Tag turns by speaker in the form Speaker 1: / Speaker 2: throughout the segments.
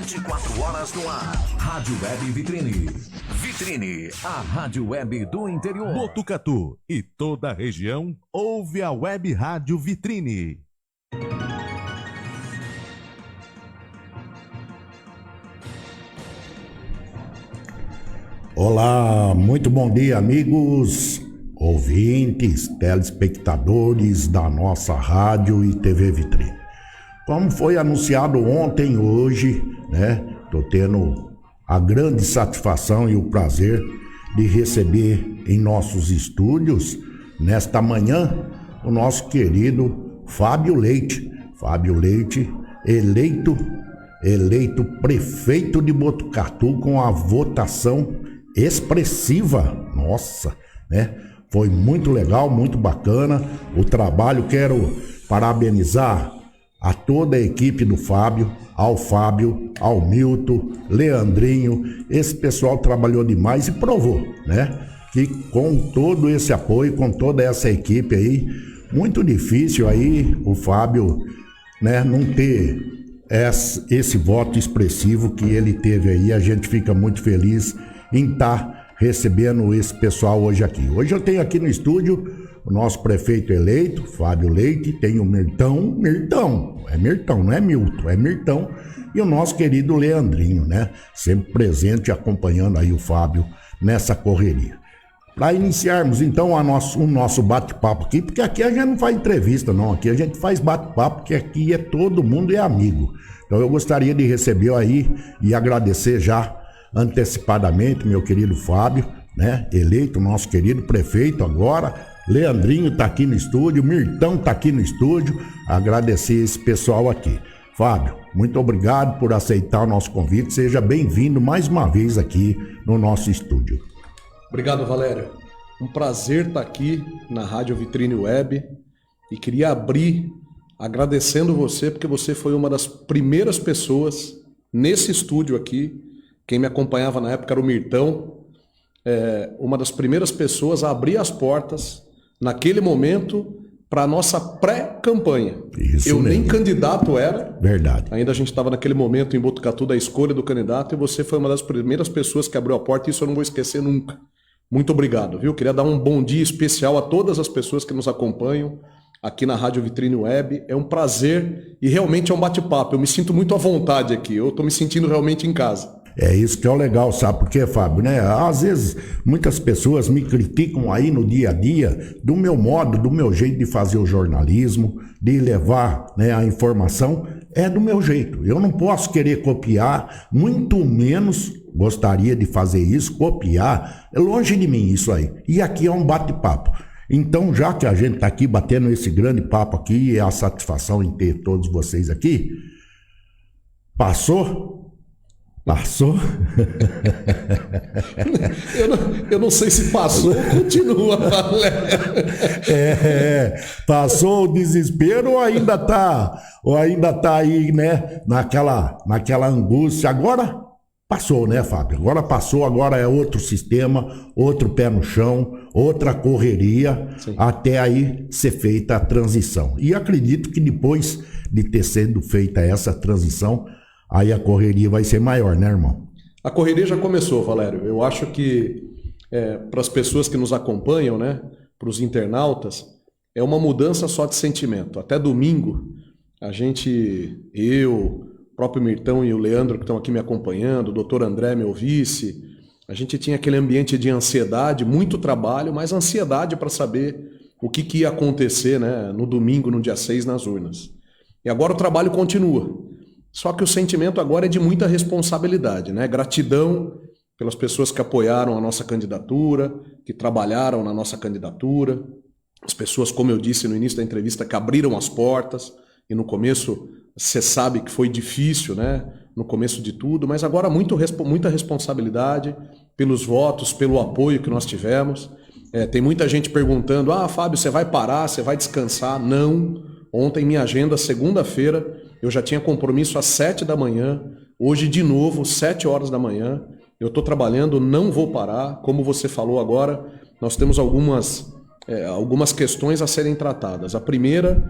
Speaker 1: 24 horas no ar. Rádio Web Vitrine. Vitrine, a rádio web do interior.
Speaker 2: Botucatu e toda a região ouve a Web Rádio Vitrine.
Speaker 3: Olá, muito bom dia, amigos, ouvintes, telespectadores da nossa rádio e TV Vitrine. Como foi anunciado ontem, hoje, tô tendo a grande satisfação e o prazer de receber em nossos estúdios, nesta manhã, o nosso querido Fábio Leite. Fábio Leite, eleito prefeito de Botucatu com a votação expressiva. Nossa, foi muito legal, muito bacana o trabalho. Quero parabenizar a toda a equipe do Fábio, ao Milton, Leandrinho. Esse pessoal trabalhou demais e provou, que com todo esse apoio, com toda essa equipe aí, muito difícil aí o Fábio, não ter esse voto expressivo que ele teve aí. A gente fica muito feliz em estar recebendo esse pessoal hoje aqui. Hoje eu tenho aqui no estúdio o nosso prefeito eleito, Fábio Leite, tem o Mirtão, é Mirtão, não é Milton, é Mirtão, e o nosso querido Leandrinho, sempre presente, acompanhando aí o Fábio nessa correria. Para iniciarmos então o nosso bate-papo aqui, porque aqui a gente não faz entrevista não, aqui a gente faz bate-papo, porque aqui é todo mundo é amigo. Então eu gostaria de receber aí e agradecer já antecipadamente meu querido Fábio, eleito, nosso querido prefeito agora. Leandrinho tá aqui no estúdio, Mirtão tá aqui no estúdio, agradecer esse pessoal aqui. Fábio, muito obrigado por aceitar o nosso convite, seja bem-vindo mais uma vez aqui no nosso estúdio.
Speaker 4: Obrigado, Valério. Um prazer estar aqui na Rádio Vitrine Web e queria abrir agradecendo você, porque você foi uma das primeiras pessoas nesse estúdio aqui. Quem me acompanhava na época era o Mirtão, uma das primeiras pessoas a abrir as portas naquele momento para a nossa pré-campanha. Eu nem candidato era.
Speaker 3: Verdade.
Speaker 4: Ainda a gente estava naquele momento em Botucatu da escolha do candidato e você foi uma das primeiras pessoas que abriu a porta e isso eu não vou esquecer nunca. Muito obrigado, viu? Queria dar um bom dia especial a todas as pessoas que nos acompanham aqui na Rádio Vitrine Web. É um prazer e realmente é um bate-papo. Eu me sinto muito à vontade aqui. Eu estou me sentindo realmente em casa.
Speaker 3: É isso que é o legal, sabe por quê, Fábio? Às vezes, muitas pessoas me criticam aí no dia a dia do meu modo, do meu jeito de fazer o jornalismo, de levar a informação, é do meu jeito. Eu não posso querer copiar, muito menos gostaria de fazer isso, copiar. É longe de mim isso aí. E aqui é um bate-papo. Então, já que a gente está aqui batendo esse grande papo aqui, é a satisfação em ter todos vocês aqui. Passou?
Speaker 4: Eu não sei se passou ou continua, Valério.
Speaker 3: Passou o desespero ou ainda tá aí, naquela angústia. Agora passou, Fábio? Agora passou, agora é outro sistema, outro pé no chão, outra correria, sim, até aí ser feita a transição. E acredito que depois de ter sido feita essa transição, aí a correria vai ser maior, irmão?
Speaker 4: A correria já começou, Valério. Eu acho que para as pessoas que nos acompanham, para os internautas, é uma mudança só de sentimento. Até domingo, eu, o próprio Mirtão e o Leandro que estão aqui me acompanhando, o doutor André, meu vice, a gente tinha aquele ambiente de ansiedade, muito trabalho, mas ansiedade para saber o que ia acontecer no domingo, no dia 6, nas urnas. E agora o trabalho continua. Só que o sentimento agora é de muita responsabilidade, Gratidão pelas pessoas que apoiaram a nossa candidatura, que trabalharam na nossa candidatura, as pessoas, como eu disse no início da entrevista, que abriram as portas, e no começo você sabe que foi difícil, no começo de tudo, mas agora muita responsabilidade pelos votos, pelo apoio que nós tivemos. Tem muita gente perguntando, Fábio, você vai parar, você vai descansar? Não. Ontem minha agenda, segunda-feira, eu já tinha compromisso às 7 da manhã, hoje de novo, 7 horas da manhã, eu estou trabalhando, não vou parar, como você falou agora, nós temos algumas questões a serem tratadas. A primeira,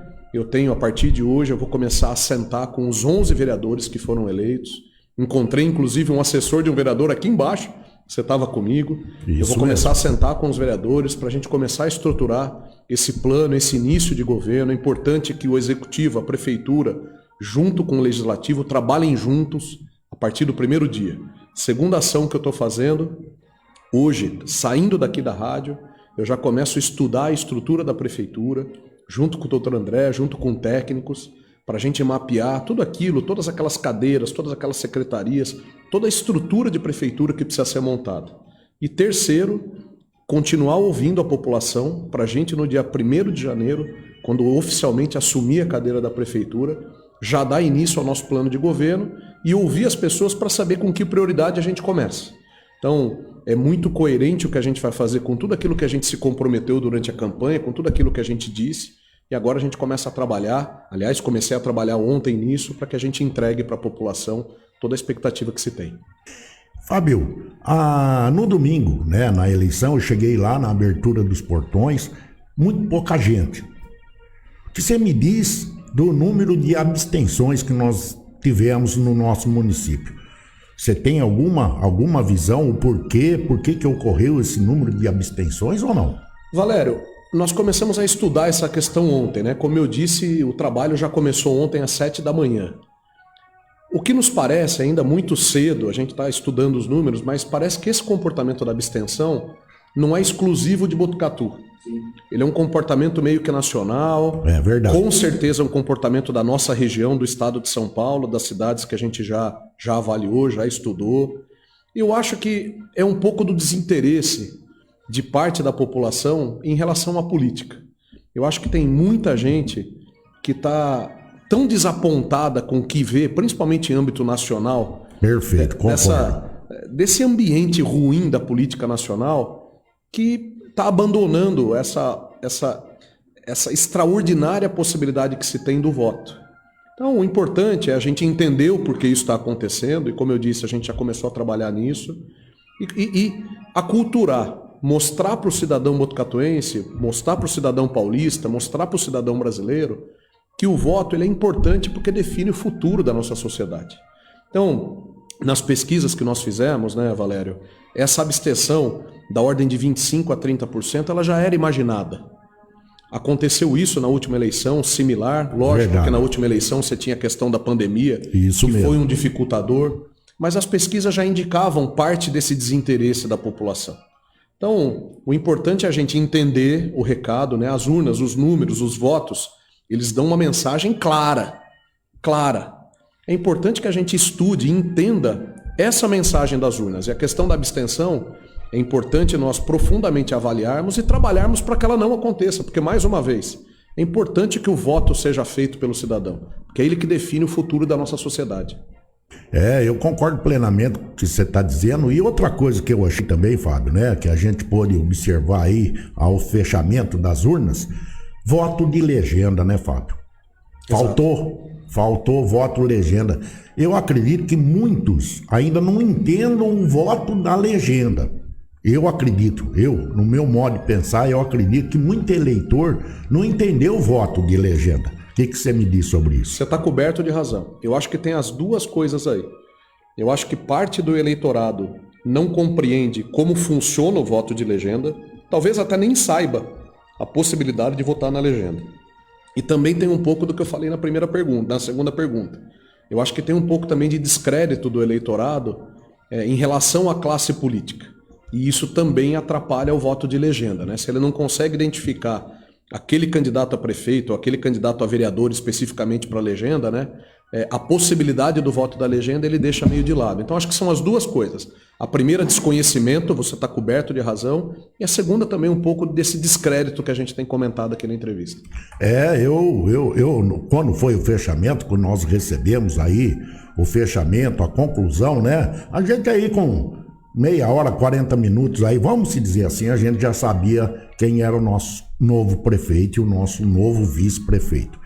Speaker 4: a partir de hoje, eu vou começar a sentar com os 11 vereadores que foram eleitos, Encontrei, inclusive, um assessor de um vereador aqui embaixo. Você estava comigo.
Speaker 3: Isso
Speaker 4: eu vou começar
Speaker 3: mesmo.
Speaker 4: a sentar com os vereadores para a gente começar a estruturar esse plano, esse início de governo. É importante que o Executivo, a Prefeitura, junto com o Legislativo, trabalhem juntos a partir do primeiro dia. Segunda ação que eu estou fazendo, hoje, saindo daqui da rádio, eu já começo a estudar a estrutura da Prefeitura, junto com o doutor André, junto com técnicos, para a gente mapear tudo aquilo, todas aquelas cadeiras, todas aquelas secretarias, toda a estrutura de prefeitura que precisa ser montada. E terceiro, continuar ouvindo a população para a gente no dia 1º de janeiro, quando oficialmente assumir a cadeira da prefeitura, já dar início ao nosso plano de governo e ouvir as pessoas para saber com que prioridade a gente começa. Então, é muito coerente o que a gente vai fazer com tudo aquilo que a gente se comprometeu durante a campanha, com tudo aquilo que a gente disse. E agora a gente começa a trabalhar, aliás, comecei a trabalhar ontem nisso, para que a gente entregue para a população toda a expectativa que se tem.
Speaker 3: Fábio, no domingo, né, na eleição, eu cheguei lá na abertura dos portões, muito pouca gente. O que você me diz do número de abstenções que nós tivemos no nosso município? Você tem alguma visão, o porquê? Por que ocorreu esse número de abstenções ou não?
Speaker 4: Valério, nós começamos a estudar essa questão ontem, né? Como eu disse, o trabalho já começou ontem às 7 da manhã. O que nos parece ainda muito cedo, a gente está estudando os números, mas parece que esse comportamento da abstenção não é exclusivo de Botucatu. Sim. Ele é um comportamento meio que nacional.
Speaker 3: É verdade.
Speaker 4: Com certeza é um comportamento da nossa região, do estado de São Paulo, das cidades que a gente já avaliou, já estudou. Eu acho que é um pouco do desinteresse de parte da população em relação à política. Eu acho que tem muita gente que está tão desapontada com o que vê, principalmente em âmbito nacional.
Speaker 3: Perfeito, concordo.
Speaker 4: Desse ambiente ruim da política nacional, que está abandonando essa extraordinária possibilidade que se tem do voto. Então, o importante é a gente entender o porquê isso está acontecendo, e como eu disse, a gente já começou a trabalhar nisso, e aculturar, mostrar para o cidadão botucatuense, mostrar para o cidadão paulista, mostrar para o cidadão brasileiro que o voto ele é importante porque define o futuro da nossa sociedade. Então, nas pesquisas que nós fizemos, né, Valério, essa abstenção da ordem de 25% a 30%, ela já era imaginada. Aconteceu isso na última eleição, similar, lógico. Verdade. Que na última eleição você tinha a questão da pandemia,
Speaker 3: isso
Speaker 4: que
Speaker 3: mesmo.
Speaker 4: Foi um dificultador, mas as pesquisas já indicavam parte desse desinteresse da população. Então, o importante é a gente entender o recado, né? As urnas, os números, os votos, eles dão uma mensagem clara. É importante que a gente estude e entenda essa mensagem das urnas. E a questão da abstenção, é importante nós profundamente avaliarmos e trabalharmos para que ela não aconteça. Porque, mais uma vez, é importante que o voto seja feito pelo cidadão. Porque é ele que define o futuro da nossa sociedade.
Speaker 3: Eu concordo plenamente com o que você está dizendo. E outra coisa que eu achei também, Fábio, né, que a gente pôde observar aí ao fechamento das urnas, voto de legenda, né, Fábio? Faltou voto legenda. Eu acredito que muitos ainda não entendam o voto da legenda. No meu modo de pensar, eu acredito que muito eleitor não entendeu o voto de legenda. O que você me diz sobre isso?
Speaker 4: Você está coberto de razão. Eu acho que tem as duas coisas aí. Eu acho que parte do eleitorado não compreende como funciona o voto de legenda, talvez até nem saiba a possibilidade de votar na legenda. E também tem um pouco do que eu falei na segunda pergunta. Eu acho que tem um pouco também de descrédito do eleitorado em relação à classe política. E isso também atrapalha o voto de legenda, né? Se ele não consegue identificar aquele candidato a prefeito, ou aquele candidato a vereador especificamente para a legenda, né? A possibilidade do voto da legenda ele deixa meio de lado. Então acho que são as duas coisas. A primeira, desconhecimento, você está coberto de razão, e a segunda também um pouco desse descrédito que a gente tem comentado aqui na entrevista.
Speaker 3: Quando foi o fechamento, quando nós recebemos aí o fechamento, a conclusão, né? A gente aí com meia hora, 40 minutos aí, vamos se dizer assim, a gente já sabia quem era o nosso novo prefeito e o nosso novo vice-prefeito.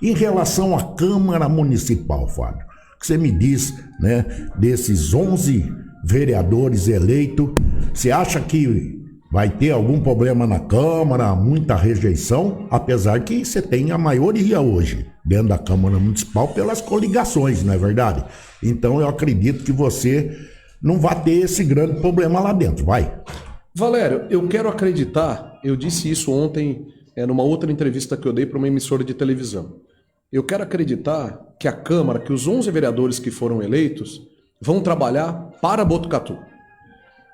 Speaker 3: Em relação à Câmara Municipal, Fábio, o que você me diz, né, desses 11 vereadores eleitos, você acha que vai ter algum problema na Câmara, muita rejeição, apesar que você tem a maioria hoje dentro da Câmara Municipal pelas coligações, não é verdade? Então eu acredito que você não vai ter esse grande problema lá dentro, vai.
Speaker 4: Valério, eu quero acreditar, eu disse isso ontem numa outra entrevista que eu dei para uma emissora de televisão. Eu quero acreditar que a Câmara, que os 11 vereadores que foram eleitos, vão trabalhar para Botucatu.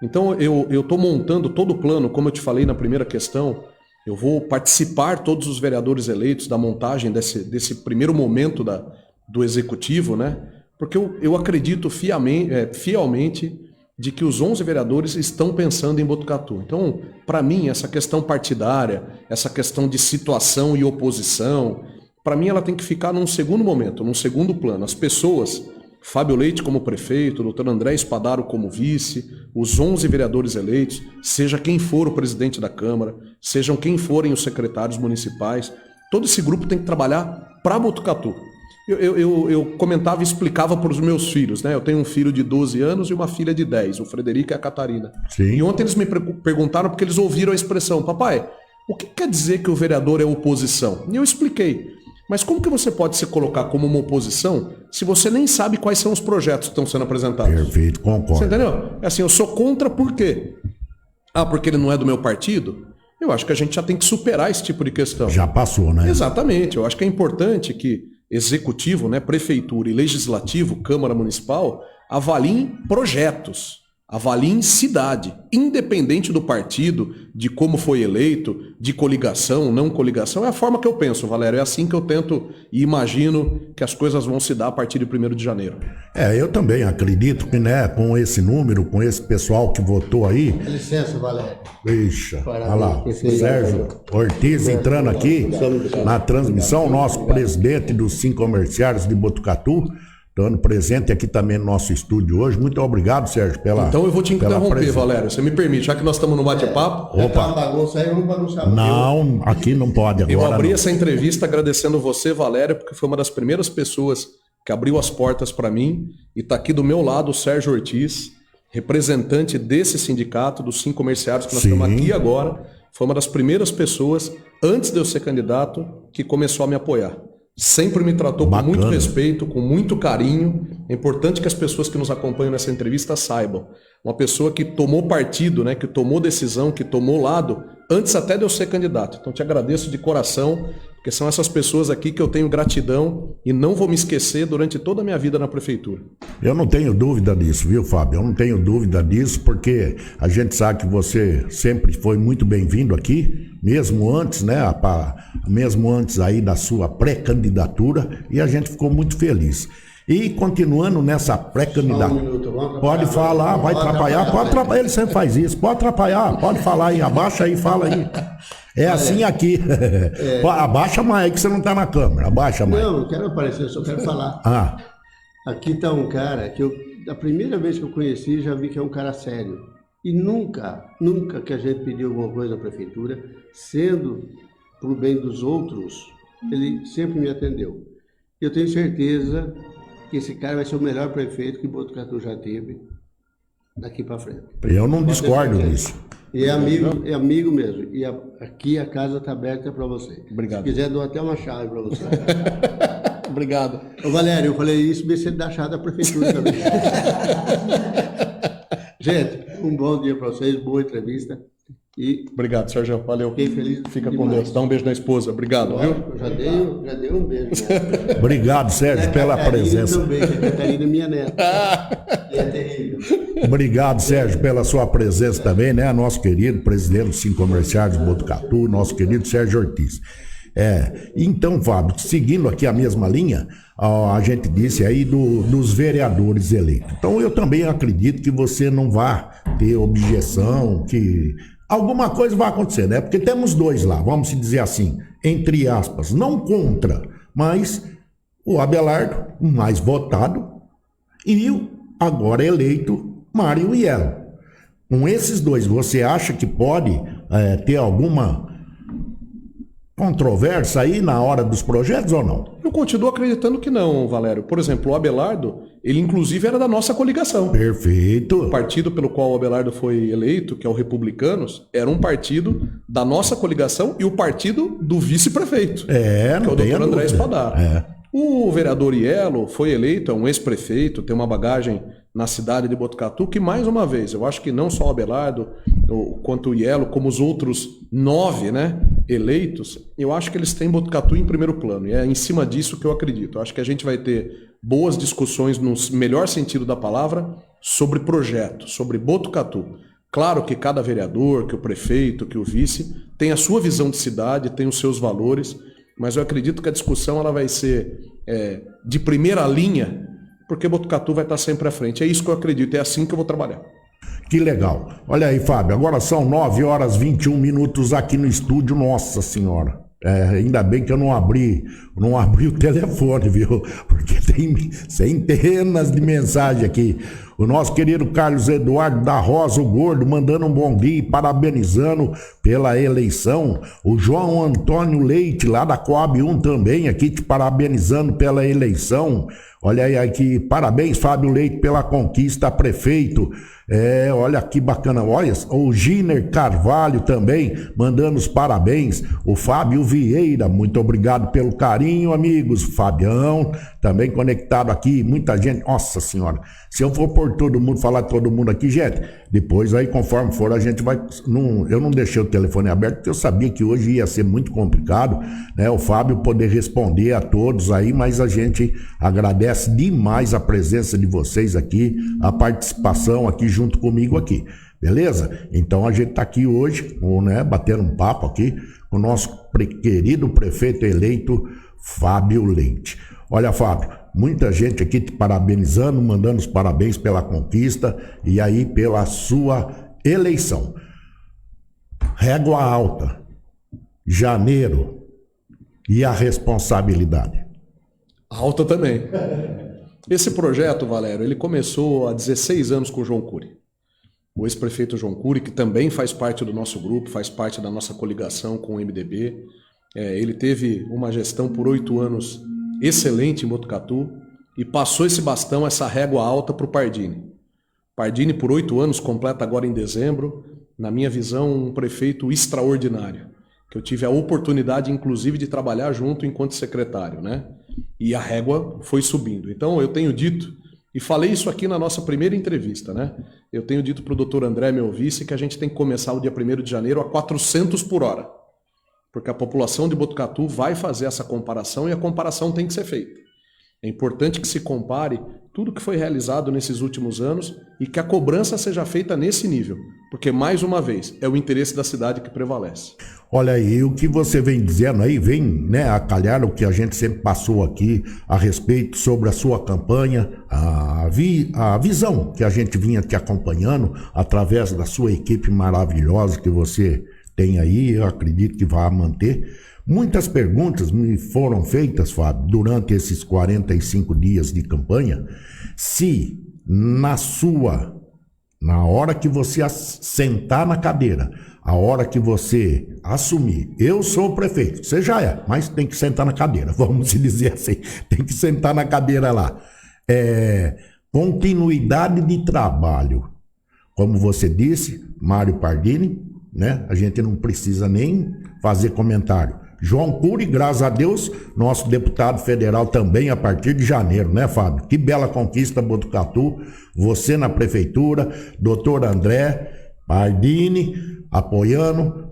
Speaker 4: Então eu estou montando todo o plano, como eu te falei na primeira questão, eu vou participar, todos os vereadores eleitos, da montagem desse primeiro momento do Executivo, né? Porque eu acredito fielmente de que os 11 vereadores estão pensando em Botucatu. Então, para mim, essa questão partidária, essa questão de situação e oposição, para mim ela tem que ficar num segundo momento, num segundo plano. As pessoas, Fábio Leite como prefeito, doutor André Spadaro como vice, os 11 vereadores eleitos, seja quem for o presidente da Câmara, sejam quem forem os secretários municipais, todo esse grupo tem que trabalhar para Botucatu. Eu comentava e explicava para os meus filhos, né? Eu tenho um filho de 12 anos e uma filha de 10, o Frederico e a Catarina.
Speaker 3: Sim.
Speaker 4: E ontem eles me perguntaram porque eles ouviram a expressão, papai, o que quer dizer que o vereador é oposição? E eu expliquei, mas como que você pode se colocar como uma oposição se você nem sabe quais são os projetos que estão sendo apresentados?
Speaker 3: Perfeito, concordo.
Speaker 4: Você entendeu? É assim, eu sou contra por quê? Ah, porque ele não é do meu partido? Eu acho que a gente já tem que superar esse tipo de questão.
Speaker 3: Já passou, né?
Speaker 4: Exatamente, eu acho que é importante que Executivo, né, Prefeitura e Legislativo, Câmara Municipal, avaliem projetos, avaliem cidade, independente do partido, de como foi eleito, de coligação, não coligação. É a forma que eu penso, Valério, é assim que eu tento e imagino que as coisas vão se dar a partir de 1º de janeiro.
Speaker 3: Eu também acredito que, né, com esse número, com esse pessoal que votou aí...
Speaker 5: Com licença, Valério.
Speaker 3: Ixi, olha lá, Sérgio Ortiz entrando aqui na transmissão, nosso presidente dos 5 comerciários de Botucatu, estando presente aqui também no nosso estúdio hoje. Muito obrigado, Sérgio, pela
Speaker 4: Então eu vou te interromper,
Speaker 3: presença.
Speaker 4: Valério, você me permite, já que nós estamos no bate-papo.
Speaker 5: Tá uma bagunça aí, vamos bagunçar.
Speaker 3: Não, aqui não pode agora.
Speaker 4: Eu abri
Speaker 3: não.
Speaker 4: essa entrevista agradecendo você, Valério, porque foi uma das primeiras pessoas que abriu as portas para mim, e está aqui do meu lado o Sérgio Ortiz, representante desse sindicato, dos 5 comerciários que nós
Speaker 3: Sim.
Speaker 4: estamos aqui agora. Foi uma das primeiras pessoas, antes de eu ser candidato, que começou a me apoiar. Sempre me tratou
Speaker 3: Bacana.
Speaker 4: com muito respeito, com muito carinho. É importante que as pessoas que nos acompanham nessa entrevista saibam. Uma pessoa que tomou partido, né, que tomou decisão, que tomou lado, antes até de eu ser candidato. Então te agradeço de coração, porque são essas pessoas aqui que eu tenho gratidão e não vou me esquecer durante toda a minha vida na prefeitura.
Speaker 3: Eu não tenho dúvida disso, viu, Fábio? Eu não tenho dúvida disso, porque a gente sabe que você sempre foi muito bem-vindo aqui, mesmo antes, né? Mesmo antes aí da sua pré-candidatura, e a gente ficou muito feliz. E continuando nessa pré-candidatura.
Speaker 5: Só um minuto, vamos
Speaker 3: Pode falar, vai atrapalhar, pode atrapalhar, ele sempre faz isso, pode atrapalhar, pode falar aí, abaixa aí, fala aí. É assim aqui. Abaixa mais, que você não tá na câmera, abaixa mais.
Speaker 5: Não, não quero aparecer, eu só quero falar.
Speaker 3: Ah,
Speaker 5: Aqui está um cara que da primeira vez que eu conheci, já vi que é um cara sério. E nunca que a gente pediu alguma coisa na prefeitura, sendo para o bem dos outros, ele sempre me atendeu. Eu tenho certeza que esse cara vai ser o melhor prefeito que Botucatu já teve daqui para frente.
Speaker 3: eu não discordo disso.
Speaker 5: E é amigo mesmo. E aqui a casa está aberta para você.
Speaker 4: Obrigado.
Speaker 5: Se quiser, dou até uma chave para você.
Speaker 4: Obrigado.
Speaker 5: Ô, Valério, eu falei isso, vê se ele dá a chave da prefeitura também. Gente, um bom dia para vocês, boa entrevista. E
Speaker 4: Obrigado, Sérgio. Valeu.
Speaker 5: fiquei feliz.
Speaker 4: Fica com
Speaker 5: demais.
Speaker 4: Deus. Dá um beijo na esposa. Obrigado, viu?
Speaker 5: Eu já dei um beijo. Né?
Speaker 3: Obrigado, Sérgio, pela presença.
Speaker 5: Também, que a Catarina é minha neta. E é terrível.
Speaker 3: Obrigado, Sérgio, pela sua presença também, né? Nosso querido presidente dos 5 comerciários de Botucatu, nosso querido Sérgio Ortiz. Então, Fábio, seguindo aqui a mesma linha, a gente disse aí dos vereadores eleitos. Então, eu também acredito que você não vai ter objeção, que alguma coisa vai acontecer, né? Porque temos 2 lá, vamos dizer assim, entre aspas, não contra, mas o Abelardo, o mais votado, e o agora eleito Mário Ielo. Com esses 2, você acha que pode ter alguma controvérsia aí na hora dos projetos ou não?
Speaker 4: Eu continuo acreditando que não, Valério. Por exemplo, o Abelardo, ele inclusive era da nossa coligação.
Speaker 3: Perfeito.
Speaker 4: O partido pelo qual o Abelardo foi eleito, que é o Republicanos, era um partido da nossa coligação e o partido do vice-prefeito, que é
Speaker 3: não
Speaker 4: o
Speaker 3: tem
Speaker 4: doutor André Espadaro.
Speaker 3: É.
Speaker 4: O vereador Ielo foi eleito, é um ex-prefeito, tem uma bagagem na cidade de Botucatu, que mais uma vez, eu acho que não só o Abelardo, quanto o Ielo, como os outros 9, né, eleitos, eu acho que eles têm Botucatu em primeiro plano, e é em cima disso que eu acredito. Eu acho que a gente vai ter boas discussões, no melhor sentido da palavra, sobre projeto, sobre Botucatu. Claro que cada vereador, que o prefeito, que o vice, tem a sua visão de cidade, tem os seus valores, mas eu acredito que a discussão ela vai ser de primeira linha, porque Botucatu vai estar sempre à frente. É isso que eu acredito, é assim que eu vou trabalhar.
Speaker 3: Que legal. Olha aí, Fábio, agora são 9h21 aqui no estúdio, nossa senhora. Ainda bem que eu não abri o telefone, viu? Porque tem centenas de mensagens aqui. O nosso querido Carlos Eduardo da Rosa, o Gordo, mandando um bom dia e parabenizando pela eleição. O João Antônio Leite, lá da Coab 1 também, aqui te parabenizando pela eleição. Olha aí aqui, parabéns, Fábio Leite, pela conquista a prefeito. Olha que bacana. Olha, o Giner Carvalho também, mandando os parabéns. O Fábio Vieira, muito obrigado pelo carinho, amigos. Fabião, também conectado aqui, muita gente. Nossa senhora, se eu for por todo mundo, falar de todo mundo aqui, gente, depois aí, conforme for, a gente vai... eu não deixei o telefone aberto, porque eu sabia que hoje ia ser muito complicado, né? O Fábio poder responder a todos aí, mas a gente agradece demais a presença de vocês aqui, a participação aqui junto comigo aqui, beleza? Então a gente tá aqui hoje, né, batendo um papo aqui com o nosso querido prefeito eleito, Fábio Leite. Olha, Fábio, muita gente aqui te parabenizando, mandando os parabéns pela conquista e aí pela sua eleição. Régua alta, janeiro, e a responsabilidade?
Speaker 4: Alta também. Esse projeto, Valério, ele começou há 16 anos com o João Cury. O ex-prefeito João Cury, que também faz parte do nosso grupo, faz parte da nossa coligação com o MDB. Ele teve uma gestão por 8 anos excelente em Botucatu e passou esse bastão, essa régua alta para o Pardini. Pardini, por 8 anos, completa agora em dezembro, na minha visão, um prefeito extraordinário, que eu tive a oportunidade, inclusive, de trabalhar junto enquanto secretário, né? E a régua foi subindo. Então, eu tenho dito, e falei isso aqui na nossa primeira entrevista, né? Eu tenho dito para o doutor André, meu vice, que a gente tem que começar o dia 1º de janeiro a 400 por hora. Porque a população de Botucatu vai fazer essa comparação e a comparação tem que ser feita. É importante que se compare tudo que foi realizado nesses últimos anos e que a cobrança seja feita nesse nível, porque, mais uma vez, é o interesse da cidade que prevalece.
Speaker 3: Olha aí, o que você vem dizendo aí, vem, né, a calhar o que a gente sempre passou aqui a respeito sobre a sua campanha, a visão que a gente vinha te acompanhando através da sua equipe maravilhosa que você tem aí, eu acredito que vai manter. Muitas perguntas me foram feitas, Fábio, durante esses 45 dias de campanha, se na hora que você sentar na cadeira, a hora que você assumir, eu sou o prefeito, você já é, mas tem que sentar na cadeira, vamos dizer assim, tem que sentar na cadeira lá. Continuidade de trabalho, como você disse, Mário Pardini, né? A gente não precisa nem fazer comentário. João Cury, graças a Deus, nosso deputado federal também a partir de janeiro, né, Fábio? Que bela conquista, Botucatu. Você na prefeitura, doutor André Pardini, apoiando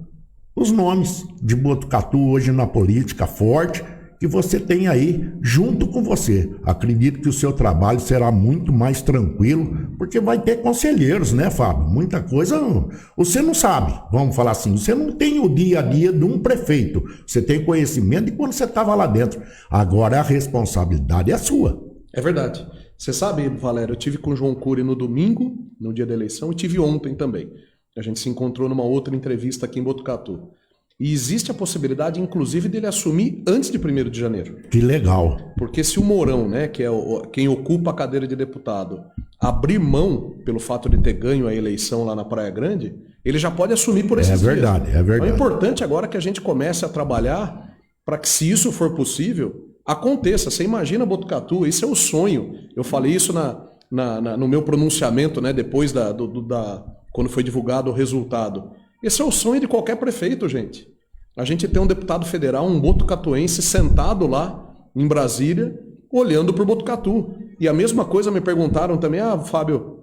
Speaker 3: os nomes de Botucatu hoje na política forte, que você tem aí junto com você. Acredito que o seu trabalho será muito mais tranquilo, porque vai ter conselheiros, né, Fábio? Muita coisa você não sabe, vamos falar assim, você não tem o dia a dia de um prefeito, você tem conhecimento de quando você estava lá dentro. Agora a responsabilidade é sua.
Speaker 4: É verdade. Você sabe, Valério, eu tive com o João Cury no domingo, no dia da eleição, e tive ontem também. A gente se encontrou numa outra entrevista aqui em Botucatu. E existe a possibilidade, inclusive, dele assumir antes de 1º de janeiro.
Speaker 3: Que legal.
Speaker 4: Porque se o Mourão, né, que é quem ocupa a cadeira de deputado, abrir mão pelo fato de ter ganho a eleição lá na Praia Grande, ele já pode assumir por esses dias.
Speaker 3: É verdade.
Speaker 4: Então é importante agora que a gente comece a trabalhar para que, se isso for possível, aconteça. Você imagina Botucatu, esse é o sonho. Eu falei isso no meu pronunciamento, né, depois quando foi divulgado o resultado. Esse é o sonho de qualquer prefeito, gente. A gente tem um deputado federal, um botucatuense, sentado lá em Brasília, olhando por Botucatu. E a mesma coisa me perguntaram também, Fábio,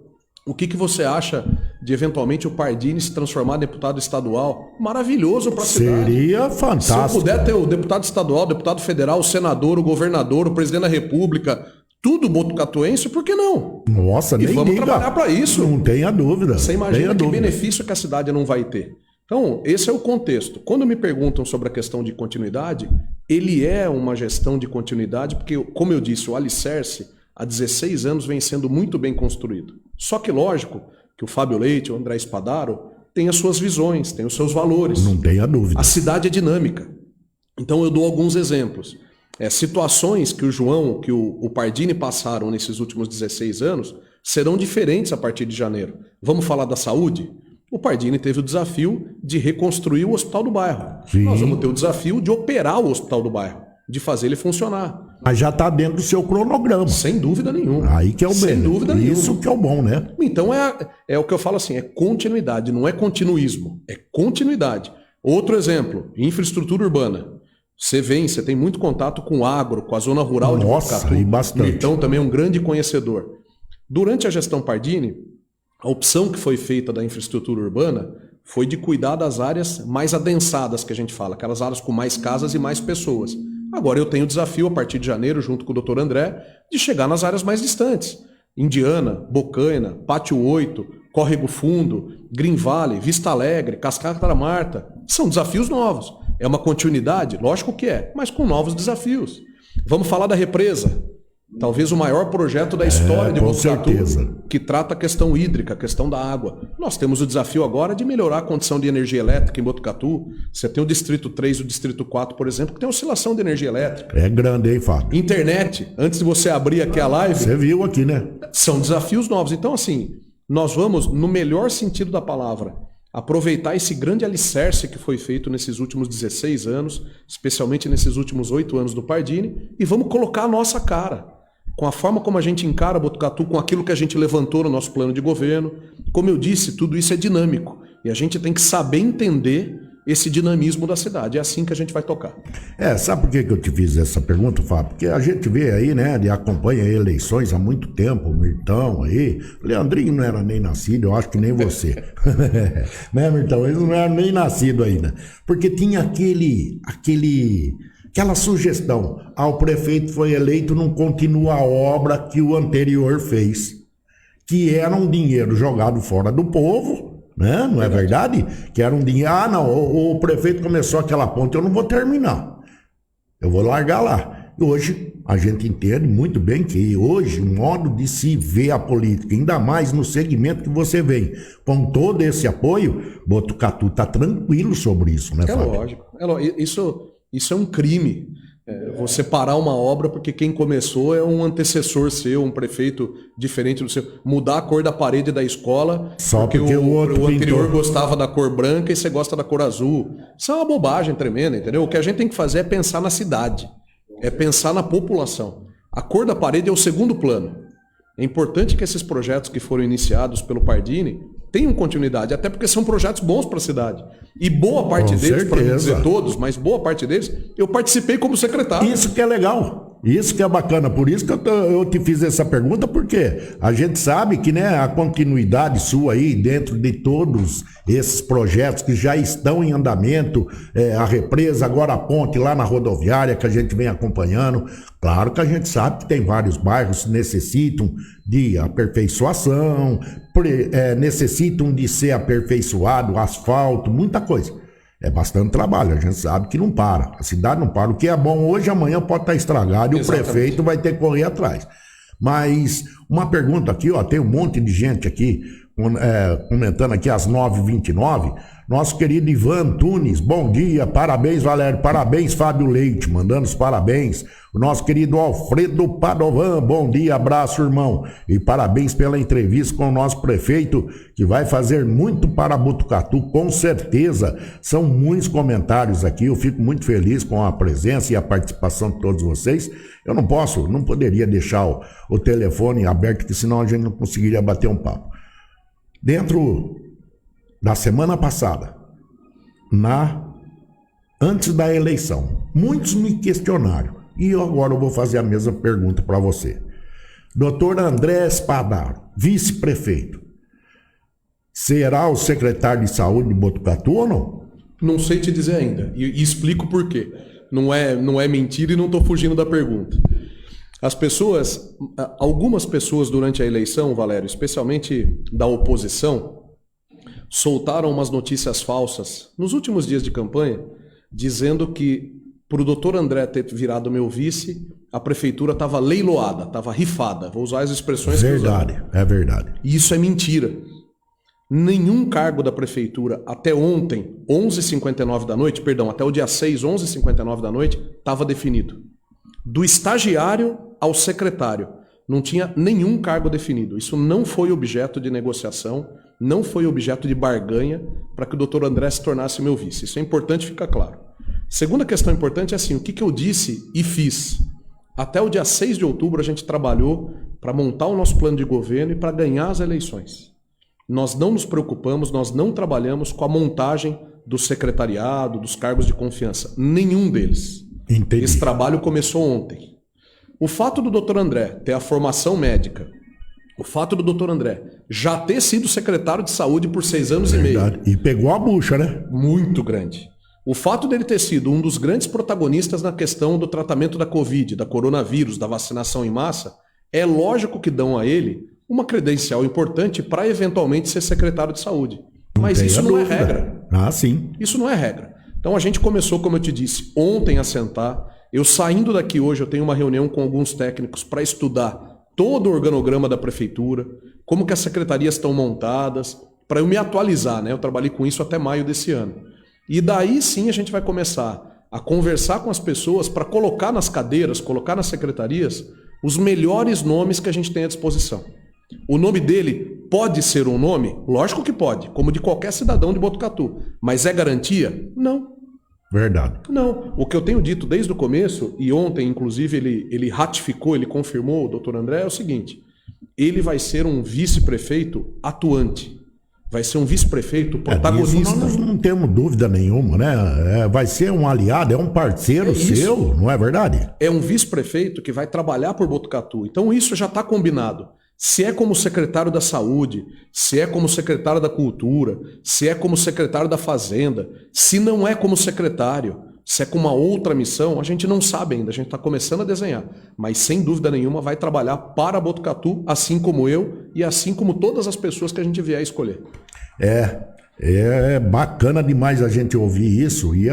Speaker 4: o que você acha de eventualmente o Pardini se transformar em deputado estadual? Maravilhoso para a cidade.
Speaker 3: Seria fantástico.
Speaker 4: Se eu puder ter o deputado estadual, o deputado federal, o senador, o governador, o presidente da república, tudo botucatuense, por que não?
Speaker 3: Nossa, nem
Speaker 4: vamos
Speaker 3: diga.
Speaker 4: trabalhar para isso.
Speaker 3: Não tenha dúvida.
Speaker 4: Você imagina que
Speaker 3: dúvida.
Speaker 4: benefício que a cidade não vai ter. Então, esse é o contexto. Quando me perguntam sobre a questão de continuidade, ele é uma gestão de continuidade, porque, como eu disse, o alicerce há 16 anos vem sendo muito bem construído. Só que, lógico, que o Fábio Leite, o André Spadaro, tem as suas visões, tem os seus valores.
Speaker 3: Não tenha dúvida.
Speaker 4: A cidade é dinâmica. Então, eu dou alguns exemplos. Situações que o João, que o Pardini passaram nesses últimos 16 anos, serão diferentes a partir de janeiro. Vamos falar da saúde? O Pardini teve o desafio de reconstruir o Hospital do Bairro.
Speaker 3: Sim.
Speaker 4: Nós vamos ter o desafio de operar o Hospital do Bairro, de fazer ele funcionar.
Speaker 3: Mas já está dentro do seu cronograma.
Speaker 4: Sem dúvida nenhuma.
Speaker 3: Aí que é o bem.
Speaker 4: Sem dúvida nenhuma.
Speaker 3: Isso que é o bom, né?
Speaker 4: Então é o que eu falo assim, é continuidade, não é continuismo, é continuidade. Outro exemplo, infraestrutura urbana. Você tem muito contato com o agro, com a zona rural de Botucatu.
Speaker 3: E bastante.
Speaker 4: Então também é um grande conhecedor. Durante a gestão Pardini, a opção que foi feita da infraestrutura urbana foi de cuidar das áreas mais adensadas, que a gente fala, aquelas áreas com mais casas e mais pessoas. Agora eu tenho o desafio, a partir de janeiro, junto com o Dr. André, de chegar nas áreas mais distantes. Indiana, Bocaina, Pátio 8, Córrego Fundo, Green Valley, Vista Alegre, Cascata da Marta. São desafios novos. É uma continuidade? Lógico que é, mas com novos desafios. Vamos falar da represa. Talvez o maior projeto da história de Botucatu, que trata a questão hídrica, a questão da água. Nós temos o desafio agora de melhorar a condição de energia elétrica em Botucatu. Você tem o Distrito 3 e o Distrito 4, por exemplo, que tem oscilação de energia elétrica.
Speaker 3: É grande, hein, Fábio?
Speaker 4: Internet, antes de você abrir aqui a live...
Speaker 3: Você viu aqui, né?
Speaker 4: São desafios novos. Então, assim, nós vamos, no melhor sentido da palavra, aproveitar esse grande alicerce que foi feito nesses últimos 16 anos, especialmente nesses últimos 8 anos do Pardini, e vamos colocar a nossa cara. Com a forma como a gente encara Botucatu, com aquilo que a gente levantou no nosso plano de governo. Como eu disse, tudo isso é dinâmico. E a gente tem que saber entender esse dinamismo da cidade. É assim que a gente vai tocar.
Speaker 3: Sabe por que eu te fiz essa pergunta, Fábio? Porque a gente vê aí, né, e acompanha eleições há muito tempo, o Mirtão aí. O Leandrinho não era nem nascido, eu acho que nem você. Né, Mirtão? Eles não eram nem nascidos ainda. Porque tinha aquela sugestão, o prefeito foi eleito, não continua a obra que o anterior fez, que era um dinheiro jogado fora do povo, né? Não é verdade? Que era um dinheiro, o prefeito começou aquela ponte, eu não vou terminar, eu vou largar lá. E hoje a gente entende muito bem que hoje o modo de se ver a política, ainda mais no segmento que você vem, com todo esse apoio, Botucatu está tranquilo sobre isso, né, Fábio?
Speaker 4: Lógico. Isso é um crime. Você parar uma obra porque quem começou é um antecessor seu, um prefeito diferente do seu. Mudar a cor da parede da escola
Speaker 3: só porque o
Speaker 4: anterior gostava da cor branca e você gosta da cor azul. Isso é uma bobagem tremenda, entendeu? O que a gente tem que fazer é pensar na cidade. É pensar na população. A cor da parede é o segundo plano. É importante que esses projetos que foram iniciados pelo Pardini tenham continuidade, até porque são projetos bons para a cidade. E boa parte deles, para não dizer todos, mas boa parte deles, eu participei como secretário.
Speaker 3: Isso que é legal, isso que é bacana. Por isso que eu te fiz essa pergunta, porque a gente sabe que, né, a continuidade sua aí dentro de todos esses projetos que já estão em andamento, a represa, agora a ponte lá na rodoviária que a gente vem acompanhando. Claro que a gente sabe que tem vários bairros que necessitam de aperfeiçoação, necessitam de ser aperfeiçoado, asfalto, muita coisa. É bastante trabalho, a gente sabe que não para. A cidade não para. O que é bom hoje, amanhã pode estar estragado. Exatamente. E o prefeito vai ter que correr atrás. Mas uma pergunta aqui, tem um monte de gente aqui comentando aqui às 9h29, nosso querido Ivan Antunes, bom dia, parabéns Valério, parabéns Fábio Leite, mandando os parabéns. O nosso querido Alfredo Padovan, bom dia, abraço irmão, e parabéns pela entrevista com o nosso prefeito, que vai fazer muito para Botucatu, com certeza. São muitos comentários aqui, eu fico muito feliz com a presença e a participação de todos vocês. Eu não poderia deixar o telefone aberto, porque senão a gente não conseguiria bater um papo. Dentro da semana passada, antes da eleição, muitos me questionaram, e agora eu vou fazer a mesma pergunta para você. Doutor André Spadaro, vice-prefeito, será o secretário de saúde de Botucatu ou não?
Speaker 4: Não sei te dizer ainda, e explico por quê. Não é mentira e não estou fugindo da pergunta. Algumas pessoas durante a eleição, Valério, especialmente da oposição, soltaram umas notícias falsas nos últimos dias de campanha, dizendo que para o doutor André ter virado meu vice, a prefeitura estava leiloada, estava rifada. Vou usar as expressões que usaram.
Speaker 3: É verdade.
Speaker 4: E isso é mentira. Nenhum cargo da prefeitura até ontem, 11h59 da noite, perdão, até o dia 6, 11h59 da noite, estava definido. Do estagiário ao secretário, não tinha nenhum cargo definido. Isso não foi objeto de negociação, não foi objeto de barganha para que o doutor André se tornasse meu vice. Isso é importante ficar claro. Segunda questão importante é assim, o que eu disse e fiz? Até o dia 6 de outubro a gente trabalhou para montar o nosso plano de governo e para ganhar as eleições. Nós não nos preocupamos, nós não trabalhamos com a montagem do secretariado, dos cargos de confiança. Nenhum deles.
Speaker 3: Entendi.
Speaker 4: Esse trabalho começou ontem. O fato do doutor André ter a formação médica, o fato do doutor André já ter sido secretário de saúde por 6 anos e meio.
Speaker 3: E pegou a bucha, né?
Speaker 4: Muito grande. O fato dele ter sido um dos grandes protagonistas na questão do tratamento da Covid, da coronavírus, da vacinação em massa, é lógico que dão a ele uma credencial importante para eventualmente ser secretário de saúde. Mas isso não é regra.
Speaker 3: Ah, sim.
Speaker 4: Isso não é regra. Então a gente começou, como eu te disse, ontem a sentar. Eu saindo daqui hoje, eu tenho uma reunião com alguns técnicos para estudar todo o organograma da prefeitura, como que as secretarias estão montadas, para eu me atualizar, né? Eu trabalhei com isso até maio desse ano. E daí sim a gente vai começar a conversar com as pessoas para colocar nas cadeiras, colocar nas secretarias, os melhores nomes que a gente tem à disposição. O nome dele pode ser um nome? Lógico que pode, como de qualquer cidadão de Botucatu. Mas é garantia? Não.
Speaker 3: Verdade.
Speaker 4: Não. O que eu tenho dito desde o começo, e ontem, inclusive, ele ratificou, ele confirmou, o doutor André, é o seguinte: ele vai ser um vice-prefeito atuante. Vai ser um vice-prefeito protagonista.
Speaker 3: Disso nós não temos dúvida nenhuma, né? Vai ser um aliado, é um parceiro seu, não é verdade?
Speaker 4: É um vice-prefeito que vai trabalhar por Botucatu. Então isso já está combinado. Se é como secretário da Saúde, se é como secretário da Cultura, se é como secretário da Fazenda, se não é como secretário, se é com uma outra missão, a gente não sabe ainda, a gente está começando a desenhar. Mas sem dúvida nenhuma vai trabalhar para Botucatu, assim como eu e assim como todas as pessoas que a gente vier a escolher.
Speaker 3: É bacana demais a gente ouvir isso, e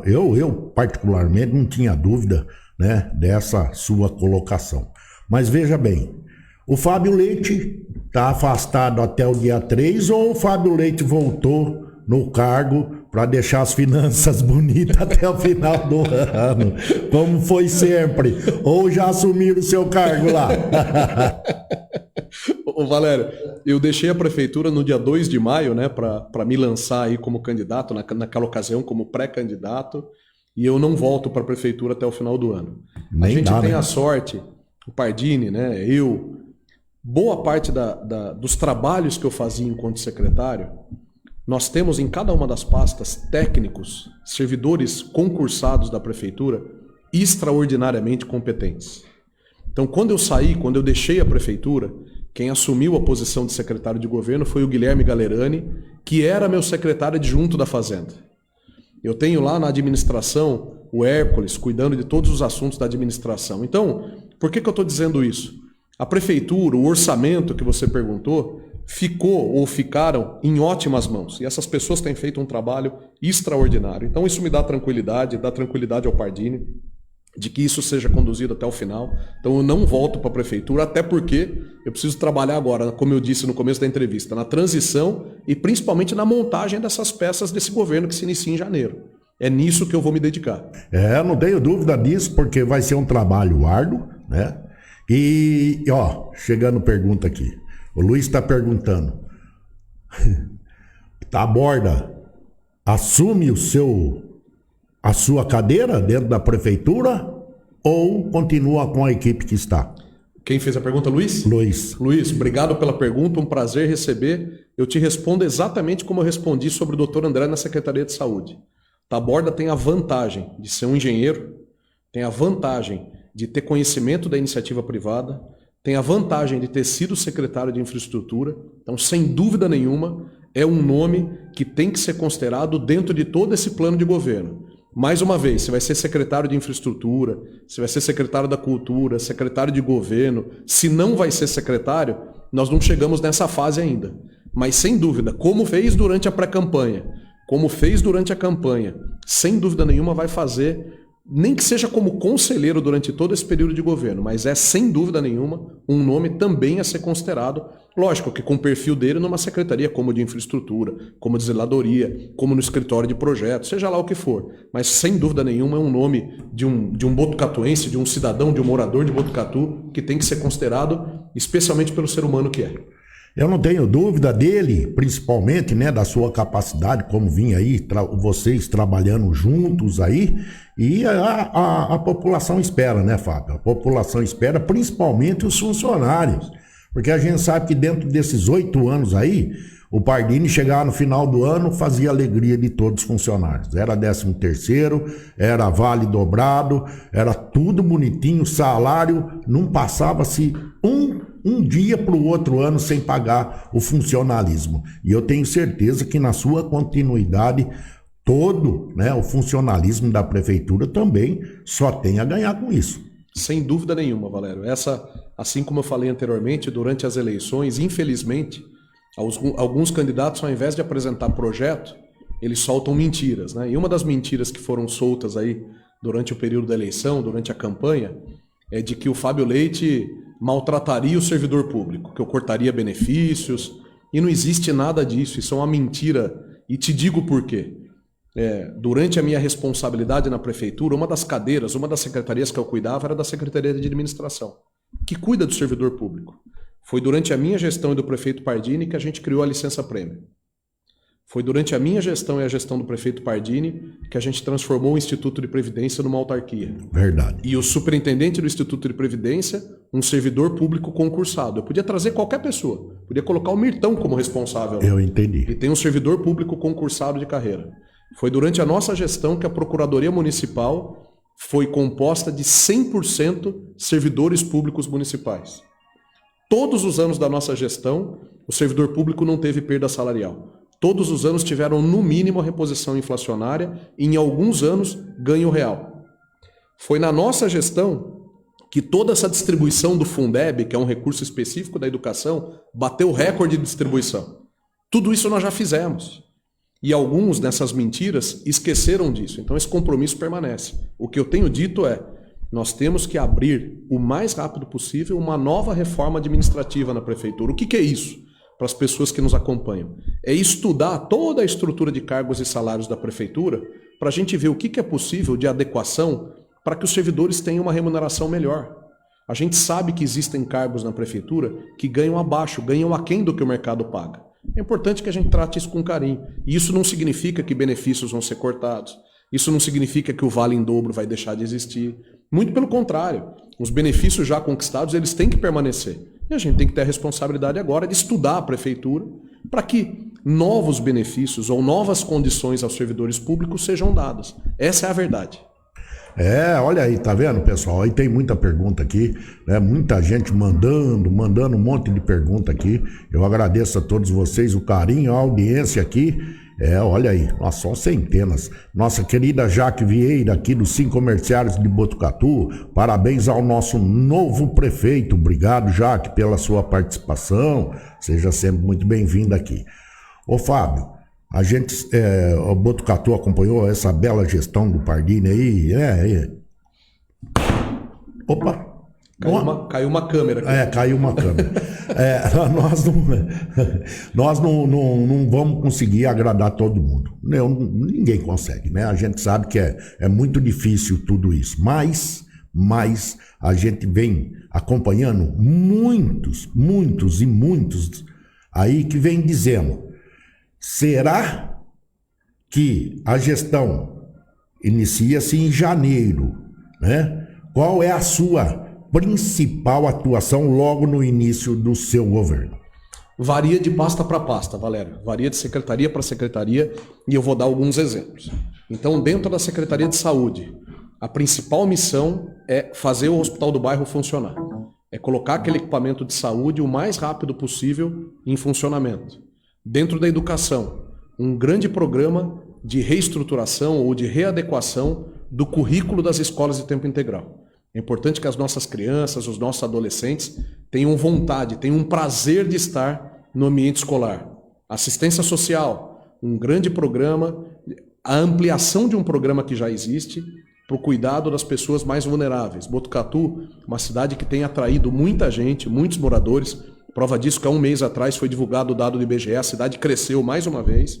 Speaker 3: eu particularmente não tinha dúvida, né, dessa sua colocação. Mas veja bem, o Fábio Leite está afastado até o dia 3 ou o Fábio Leite voltou no cargo para deixar as finanças bonitas até o final do ano, como foi sempre, ou já assumiram o seu cargo lá?
Speaker 4: Ô Valério, eu deixei a prefeitura no dia 2 de maio, né, para me lançar aí como candidato, naquela ocasião como pré-candidato, e eu não volto para a prefeitura até o final do ano. A gente tem a sorte, o Pardini, né, boa parte dos trabalhos que eu fazia enquanto secretário, nós temos em cada uma das pastas técnicos, servidores concursados da prefeitura, extraordinariamente competentes. Então, quando eu deixei a prefeitura, quem assumiu a posição de secretário de governo foi o Guilherme Galerani, que era meu secretário adjunto da Fazenda. Eu tenho lá na administração o Hércules, cuidando de todos os assuntos da administração. Então, por que eu estou dizendo isso? A prefeitura, o orçamento que você perguntou, ficaram em ótimas mãos. E essas pessoas têm feito um trabalho extraordinário. Então isso me dá tranquilidade ao Pardini. de que isso seja conduzido até o final. Então eu não volto para a prefeitura, até porque eu preciso trabalhar agora, como eu disse no começo da entrevista, na transição e principalmente na montagem dessas peças desse governo que se inicia em janeiro. É nisso que eu vou me dedicar.
Speaker 3: Não tenho dúvida disso, porque vai ser um trabalho árduo, né? E, chegando pergunta aqui. O Luiz está perguntando. Taborda assume a sua cadeira dentro da prefeitura ou continua com a equipe que está?
Speaker 4: Quem fez a pergunta, Luiz? Luiz, obrigado pela pergunta, um prazer receber. Eu te respondo exatamente como eu respondi sobre o Dr. André na Secretaria de Saúde. Taborda tem a vantagem de ser um engenheiro, tem a vantagem de ter conhecimento da iniciativa privada, tem a vantagem de ter sido secretário de infraestrutura, então sem dúvida nenhuma é um nome que tem que ser considerado dentro de todo esse plano de governo. Mais uma vez, você vai ser secretário de infraestrutura, você vai ser secretário da cultura, secretário de governo. Se não vai ser secretário, nós não chegamos nessa fase ainda. Mas sem dúvida, como fez durante a pré-campanha, como fez durante a campanha, sem dúvida nenhuma vai fazer, nem que seja como conselheiro durante todo esse período de governo, mas é sem dúvida nenhuma um nome também a ser considerado, lógico que com o perfil dele numa secretaria como de infraestrutura, como de zeladoria, como no escritório de projetos, seja lá o que for, mas sem dúvida nenhuma é um nome de um botucatuense, de um cidadão, de um morador de Botucatu, que tem que ser considerado especialmente pelo ser humano que é.
Speaker 3: Eu não tenho dúvida dele, principalmente, né, da sua capacidade, como vinha aí, vocês trabalhando juntos aí, e a população espera, né, Fábio? A população espera, principalmente os funcionários, porque a gente sabe que dentro desses 8 anos aí, o Pardini chegava no final do ano, fazia alegria de todos os funcionários. Era 13º, era vale dobrado, era tudo bonitinho, salário, não passava-se um dia para o outro ano sem pagar o funcionalismo. E eu tenho certeza que na sua continuidade, todo, né, o funcionalismo da prefeitura também só tem a ganhar com isso.
Speaker 4: Sem dúvida nenhuma, Valério. Essa, assim como eu falei anteriormente, durante as eleições, infelizmente, alguns candidatos, ao invés de apresentar projeto, eles soltam mentiras, né? E uma das mentiras que foram soltas aí durante o período da eleição, durante a campanha, é de que o Fábio Leite maltrataria o servidor público, que eu cortaria benefícios, e não existe nada disso, isso é uma mentira, e te digo por quê. Durante a minha responsabilidade na prefeitura, uma das cadeiras, uma das secretarias que eu cuidava era da Secretaria de Administração, que cuida do servidor público. Foi durante a minha gestão e do prefeito Pardini que a gente criou a licença-prêmio. Foi durante a minha gestão e a gestão do prefeito Pardini que a gente transformou o Instituto de Previdência numa autarquia.
Speaker 3: Verdade.
Speaker 4: E o superintendente do Instituto de Previdência, um servidor público concursado. Eu podia trazer qualquer pessoa, podia colocar o Mirtão como responsável.
Speaker 3: Eu entendi.
Speaker 4: E tem um servidor público concursado de carreira. Foi durante a nossa gestão que a Procuradoria Municipal foi composta de 100% servidores públicos municipais. Todos os anos da nossa gestão, o servidor público não teve perda salarial. Todos os anos tiveram, no mínimo, a reposição inflacionária e, em alguns anos, ganho real. Foi na nossa gestão que toda essa distribuição do Fundeb, que é um recurso específico da educação, bateu recorde de distribuição. Tudo isso nós já fizemos. E alguns dessas mentiras esqueceram disso. Então esse compromisso permanece. O que eu tenho dito é, nós temos que abrir o mais rápido possível uma nova reforma administrativa na prefeitura. O que é isso? Para as pessoas que nos acompanham. É estudar toda a estrutura de cargos e salários da prefeitura para a gente ver o que é possível de adequação para que os servidores tenham uma remuneração melhor. A gente sabe que existem cargos na prefeitura que ganham abaixo, ganham aquém do que o mercado paga. É importante que a gente trate isso com carinho. E isso não significa que benefícios vão ser cortados. Isso não significa que o vale em dobro vai deixar de existir. Muito pelo contrário. Os benefícios já conquistados, eles têm que permanecer. E a gente tem que ter a responsabilidade agora de estudar a prefeitura para que novos benefícios ou novas condições aos servidores públicos sejam dadas. Essa é a verdade.
Speaker 3: Olha aí, tá vendo, pessoal? Aí tem muita pergunta aqui, né? Muita gente mandando um monte de pergunta aqui. Eu agradeço a todos vocês o carinho, a audiência aqui. Olha aí, nós são centenas. Nossa querida Jaque Vieira, aqui dos 5 comerciários de Botucatu. Parabéns ao nosso novo prefeito. Obrigado, Jaque, pela sua participação. Seja sempre muito bem-vindo aqui. Ô, Fábio, a gente, o Botucatu acompanhou essa bela gestão do Pardini aí. Opa!
Speaker 4: Caiu uma câmera aqui.
Speaker 3: Caiu uma câmera. Nós não vamos conseguir agradar todo mundo. Ninguém consegue, né? A gente sabe que é muito difícil tudo isso. Mas a gente vem acompanhando muitos aí que vem dizendo: será que a gestão inicia-se em janeiro, né? Qual é a sua principal atuação logo no início do seu governo?
Speaker 4: Varia de pasta para pasta, Valério. Varia de secretaria para secretaria e eu vou dar alguns exemplos. Então, dentro da Secretaria de Saúde, a principal missão é fazer o Hospital do Bairro funcionar. É colocar aquele equipamento de saúde o mais rápido possível em funcionamento. Dentro da educação, um grande programa de reestruturação ou de readequação do currículo das escolas de tempo integral. É importante que as nossas crianças, os nossos adolescentes tenham vontade, tenham um prazer de estar no ambiente escolar. Assistência social, um grande programa, a ampliação de um programa que já existe para o cuidado das pessoas mais vulneráveis. Botucatu, uma cidade que tem atraído muita gente, muitos moradores. Prova disso que há um mês atrás foi divulgado o dado do IBGE, a cidade cresceu mais uma vez.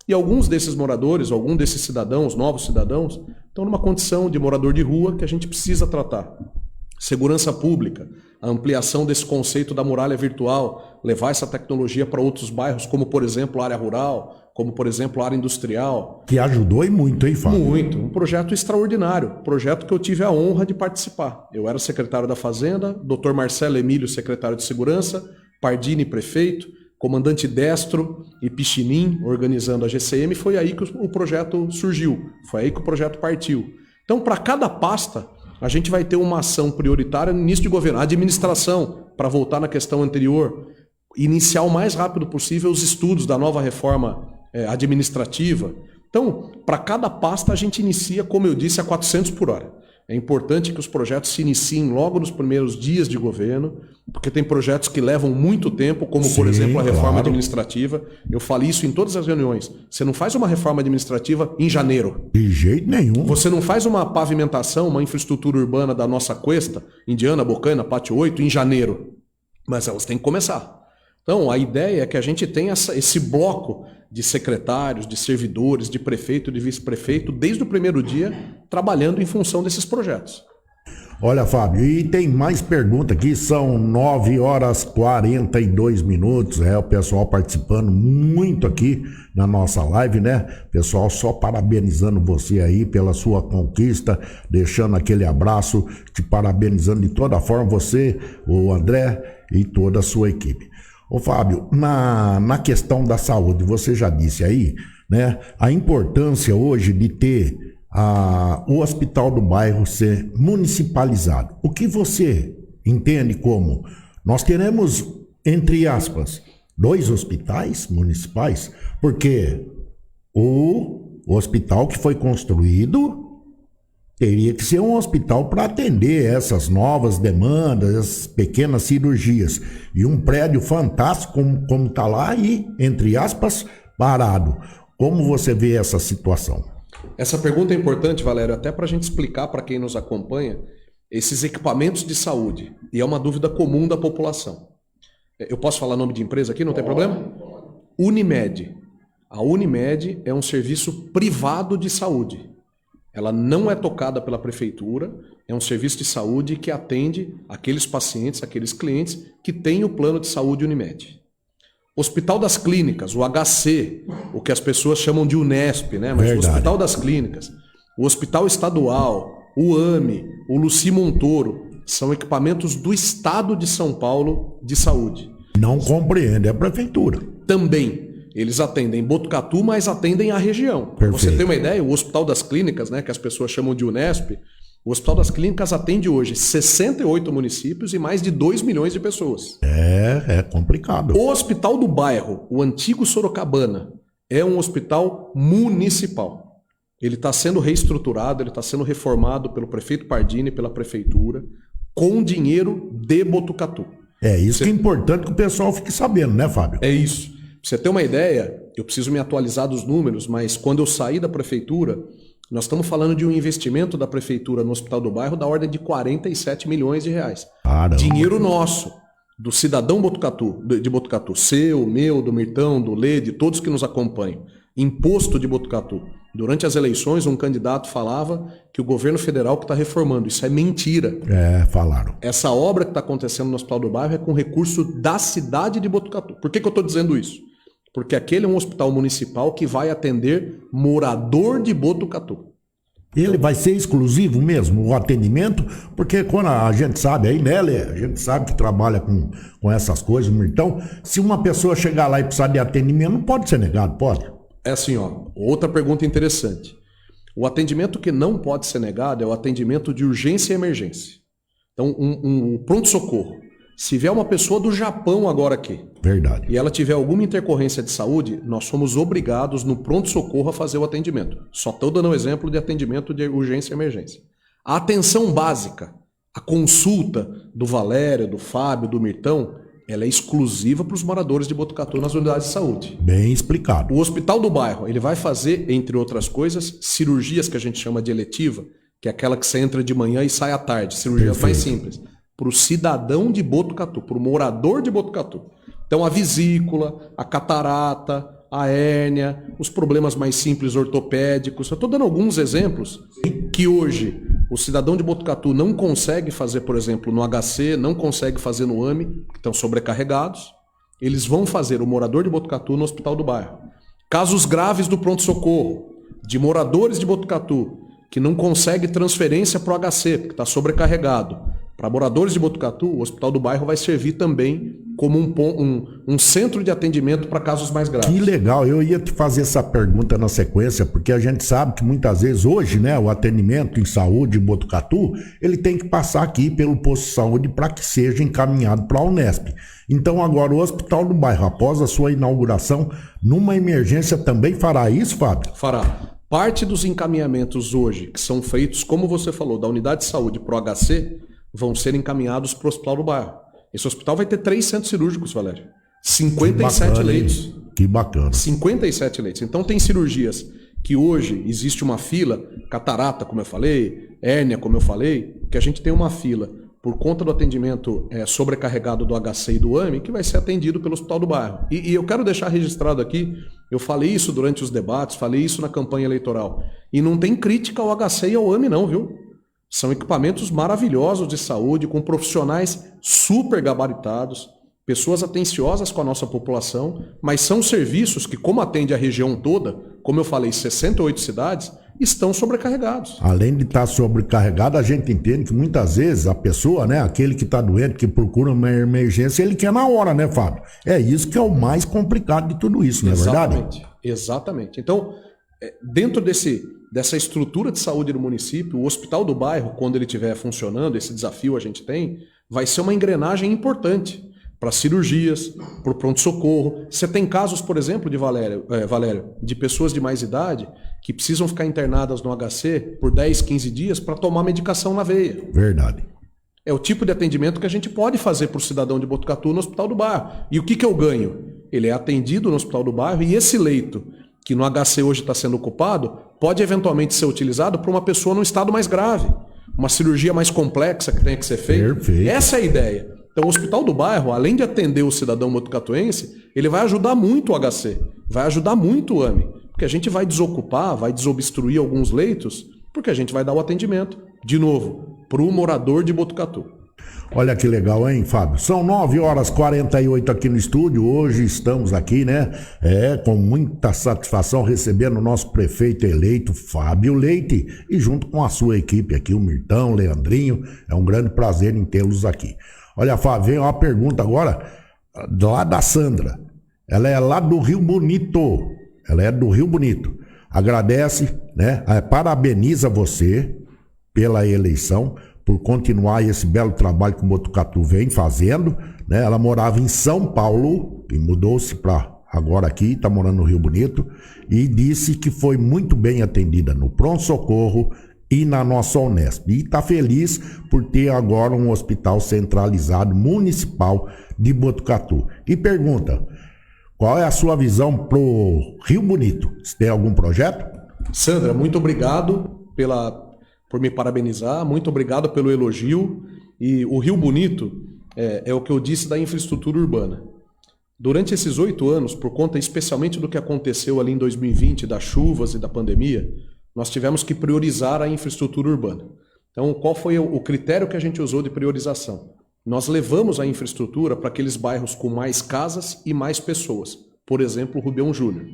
Speaker 4: E alguns desses moradores, alguns desses cidadãos, novos cidadãos, estão numa condição de morador de rua que a gente precisa tratar. Segurança pública, a ampliação desse conceito da muralha virtual, levar essa tecnologia para outros bairros, como por exemplo a área rural, como por exemplo a área industrial.
Speaker 3: Que ajudou e muito, hein, Fábio?
Speaker 4: Muito, um projeto extraordinário, projeto que eu tive a honra de participar. Eu era secretário da Fazenda, Dr. Marcelo Emílio, secretário de Segurança, Pardini, prefeito, comandante Destro e Pichinim organizando a GCM, foi aí que o projeto surgiu, foi aí que o projeto partiu. Então, para cada pasta, a gente vai ter uma ação prioritária no início de governo. A administração, para voltar na questão anterior, iniciar o mais rápido possível os estudos da nova reforma administrativa. Então, para cada pasta, a gente inicia, como eu disse, a 400 por hora. É importante que os projetos se iniciem logo nos primeiros dias de governo, porque tem projetos que levam muito tempo, como, por exemplo, a reforma administrativa. Eu falo isso em todas as reuniões. Você não faz uma reforma administrativa em janeiro.
Speaker 3: De jeito nenhum.
Speaker 4: Você não faz uma pavimentação, uma infraestrutura urbana da nossa Cuesta, Indiana, Bocaina, Pátio 8, em janeiro. Mas elas têm que começar. Então, a ideia é que a gente tenha esse bloco de secretários, de servidores, de prefeito, de vice-prefeito, desde o primeiro dia, trabalhando em função desses projetos.
Speaker 3: Olha, Fábio, e tem mais pergunta aqui, são 9h42, o pessoal participando muito aqui na nossa live, né? Pessoal só parabenizando você aí pela sua conquista, deixando aquele abraço, te parabenizando de toda forma, você, o André e toda a sua equipe. Ô Fábio, na questão da saúde, você já disse aí, né, a importância hoje de ter o Hospital do Bairro ser municipalizado. O que você entende como? Nós teremos, entre aspas, 2 hospitais municipais, porque o hospital que foi construído teria que ser um hospital para atender essas novas demandas, essas pequenas cirurgias. E um prédio fantástico como está lá e, entre aspas, parado. Como você vê essa situação?
Speaker 4: Essa pergunta é importante, Valério, até para a gente explicar para quem nos acompanha esses equipamentos de saúde. E é uma dúvida comum da população. Eu posso falar nome de empresa aqui, não tem problema? Unimed. A Unimed é um serviço privado de saúde. Ela não é tocada pela prefeitura, é um serviço de saúde que atende aqueles pacientes, aqueles clientes que têm o plano de saúde Unimed. Hospital das Clínicas, o HC, o que as pessoas chamam de Unesp, né? Mas
Speaker 3: Verdade.
Speaker 4: O Hospital das Clínicas, o Hospital Estadual, o AME, o Luci Montoro, são equipamentos do Estado de São Paulo de saúde.
Speaker 3: Não compreende a prefeitura.
Speaker 4: Também. Eles atendem Botucatu, mas atendem a região. Para você ter uma ideia, o Hospital das Clínicas, né, que as pessoas chamam de Unesp, o Hospital das Clínicas atende hoje 68 municípios e mais de 2 milhões de pessoas.
Speaker 3: É complicado.
Speaker 4: O Hospital do Bairro, o antigo Sorocabana, é um hospital municipal. Ele está sendo reestruturado, ele está sendo reformado pelo prefeito Pardini, pela prefeitura, com dinheiro de Botucatu.
Speaker 3: É isso que é importante que o pessoal fique sabendo, né, Fábio?
Speaker 4: É isso. Pra você ter uma ideia, eu preciso me atualizar dos números, mas quando eu saí da prefeitura, Nós estamos falando de um investimento da prefeitura no Hospital do Bairro da ordem de 47 milhões de reais.
Speaker 3: Caramba.
Speaker 4: Dinheiro nosso, do cidadão Botucatu, de Botucatu, seu, meu, do Mirtão, do Lê, de todos que nos acompanham. Imposto de Botucatu. Durante as eleições, um candidato falava que o governo federal que está reformando. Isso é mentira.
Speaker 3: Falaram.
Speaker 4: Essa obra que está acontecendo no Hospital do Bairro é com recurso da cidade de Botucatu. Por que eu estou dizendo isso? Porque aquele é um hospital municipal que vai atender morador de Botucatu.
Speaker 3: Ele vai ser exclusivo mesmo, o atendimento? Porque quando a gente sabe aí, né, Lê? A gente sabe que trabalha com essas coisas, então, se uma pessoa chegar lá e precisar de atendimento, não pode ser negado, pode?
Speaker 4: É assim, outra pergunta interessante. O atendimento que não pode ser negado é o atendimento de urgência e emergência. Então, um pronto-socorro. Se vier uma pessoa do Japão agora aqui,
Speaker 3: verdade,
Speaker 4: e ela tiver alguma intercorrência de saúde, nós somos obrigados no pronto-socorro a fazer o atendimento. Só estou dando um exemplo de atendimento de urgência e emergência. A atenção básica, a consulta do Valério, do Fábio, do Mirtão, ela é exclusiva para os moradores de Botucatu nas unidades de saúde.
Speaker 3: Bem explicado.
Speaker 4: O Hospital do Bairro, ele vai fazer, entre outras coisas, cirurgias que a gente chama de eletiva, que é aquela que você entra de manhã e sai à tarde, cirurgias mais simples. Para o cidadão de Botucatu, para o morador de Botucatu. Então a vesícula, a catarata, a hérnia, os problemas mais simples ortopédicos. Eu estou dando alguns exemplos que hoje o cidadão de Botucatu não consegue fazer, por exemplo, no HC, não consegue fazer no AME, que estão sobrecarregados. Eles vão fazer o morador de Botucatu no Hospital do Bairro. Casos graves do pronto-socorro, de moradores de Botucatu, que não consegue transferência para o HC, porque está sobrecarregado. Para moradores de Botucatu, o Hospital do Bairro vai servir também como um centro de atendimento para casos mais graves.
Speaker 3: Que legal, eu ia te fazer essa pergunta na sequência, porque a gente sabe que muitas vezes hoje, né, o atendimento em saúde em Botucatu, ele tem que passar aqui pelo posto de saúde para que seja encaminhado para a Unesp. Então agora o Hospital do Bairro, após a sua inauguração, numa emergência também fará isso, Fábio?
Speaker 4: Fará. Parte dos encaminhamentos hoje, que são feitos, como você falou, da unidade de saúde para o HC, vão ser encaminhados para o Hospital do Bairro. Esse hospital vai ter 3 centros cirúrgicos, Valério. 57 leitos.
Speaker 3: Que bacana.
Speaker 4: 57 leitos. Então tem cirurgias que hoje existe uma fila, catarata, como eu falei, hérnia, como eu falei, que a gente tem uma fila por conta do atendimento sobrecarregado do HC e do AME, que vai ser atendido pelo Hospital do Bairro. E eu quero deixar registrado aqui, eu falei isso durante os debates, falei isso na campanha eleitoral. E não tem crítica ao HC e ao AME não, viu? São equipamentos maravilhosos de saúde, com profissionais super gabaritados, pessoas atenciosas com a nossa população, mas são serviços que, como atende a região toda, como eu falei, 68 cidades, estão sobrecarregados.
Speaker 3: Além de estar sobrecarregado, a gente entende que muitas vezes a pessoa, né, aquele que está doente, que procura uma emergência, ele quer na hora, né, Fábio? É isso que é o mais complicado de tudo isso, não é verdade?
Speaker 4: Exatamente. Então, dentro dessa estrutura de saúde do município, o Hospital do Bairro, quando ele estiver funcionando, esse desafio a gente tem, vai ser uma engrenagem importante para cirurgias, para o pronto-socorro. Você tem casos, por exemplo, de Valério, de pessoas de mais idade que precisam ficar internadas no HC por 10, 15 dias para tomar medicação na veia.
Speaker 3: Verdade.
Speaker 4: É o tipo de atendimento que a gente pode fazer para o cidadão de Botucatu no Hospital do Bairro. E o que eu ganho? Ele é atendido no Hospital do Bairro e esse leito, que no HC hoje está sendo ocupado, pode eventualmente ser utilizado para uma pessoa num estado mais grave, uma cirurgia mais complexa que tenha que ser feita.
Speaker 3: Perfeito.
Speaker 4: Essa é a ideia. Então o Hospital do Bairro, além de atender o cidadão botucatuense, ele vai ajudar muito o HC, vai ajudar muito o AME, porque a gente vai desocupar, vai desobstruir alguns leitos, porque a gente vai dar o atendimento, de novo, para o morador de Botucatu.
Speaker 3: Olha que legal, hein, Fábio? São 9h48 aqui no estúdio. Hoje estamos aqui, né? Com muita satisfação recebendo o nosso prefeito eleito, Fábio Leite, e junto com a sua equipe aqui, o Mirtão, o Leandrinho. É um grande prazer em tê-los aqui. Olha, Fábio, vem uma pergunta agora lá da Sandra. Ela é lá do Rio Bonito. Ela é do Rio Bonito. Agradece, né? Parabeniza você pela eleição, por continuar esse belo trabalho que o Botucatu vem fazendo, né? Ela morava em São Paulo e mudou-se para agora aqui, está morando no Rio Bonito, e disse que foi muito bem atendida no pronto-socorro e na nossa Unesp. E está feliz por ter agora um hospital centralizado municipal de Botucatu. E pergunta, qual é a sua visão pro Rio Bonito? Você tem algum projeto?
Speaker 4: Sandra, muito obrigado por me parabenizar, muito obrigado pelo elogio. E o Rio Bonito é o que eu disse da infraestrutura urbana. Durante esses 8 anos, por conta especialmente do que aconteceu ali em 2020, das chuvas e da pandemia, nós tivemos que priorizar a infraestrutura urbana. Então, qual foi o critério que a gente usou de priorização? Nós levamos a infraestrutura para aqueles bairros com mais casas e mais pessoas. Por exemplo, o Rubião Júnior.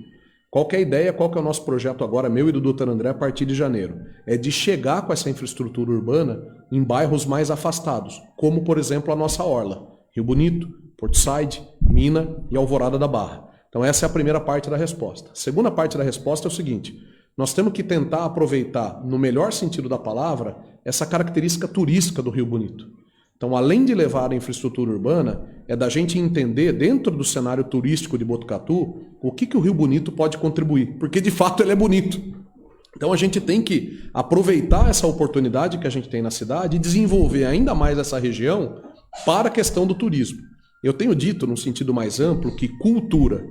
Speaker 4: Qual que é a ideia, qual que é o nosso projeto agora, meu e do Dr. André, a partir de janeiro? É de chegar com essa infraestrutura urbana em bairros mais afastados, como, por exemplo, a nossa orla. Rio Bonito, Portside, Mina e Alvorada da Barra. Então essa é a primeira parte da resposta. A segunda parte da resposta é o seguinte: nós temos que tentar aproveitar, no melhor sentido da palavra, essa característica turística do Rio Bonito. Então, além de levar a infraestrutura urbana, é da gente entender, dentro do cenário turístico de Botucatu, o que o Rio Bonito pode contribuir, porque de fato ele é bonito. Então a gente tem que aproveitar essa oportunidade que a gente tem na cidade e desenvolver ainda mais essa região para a questão do turismo. Eu tenho dito, num sentido mais amplo, que cultura,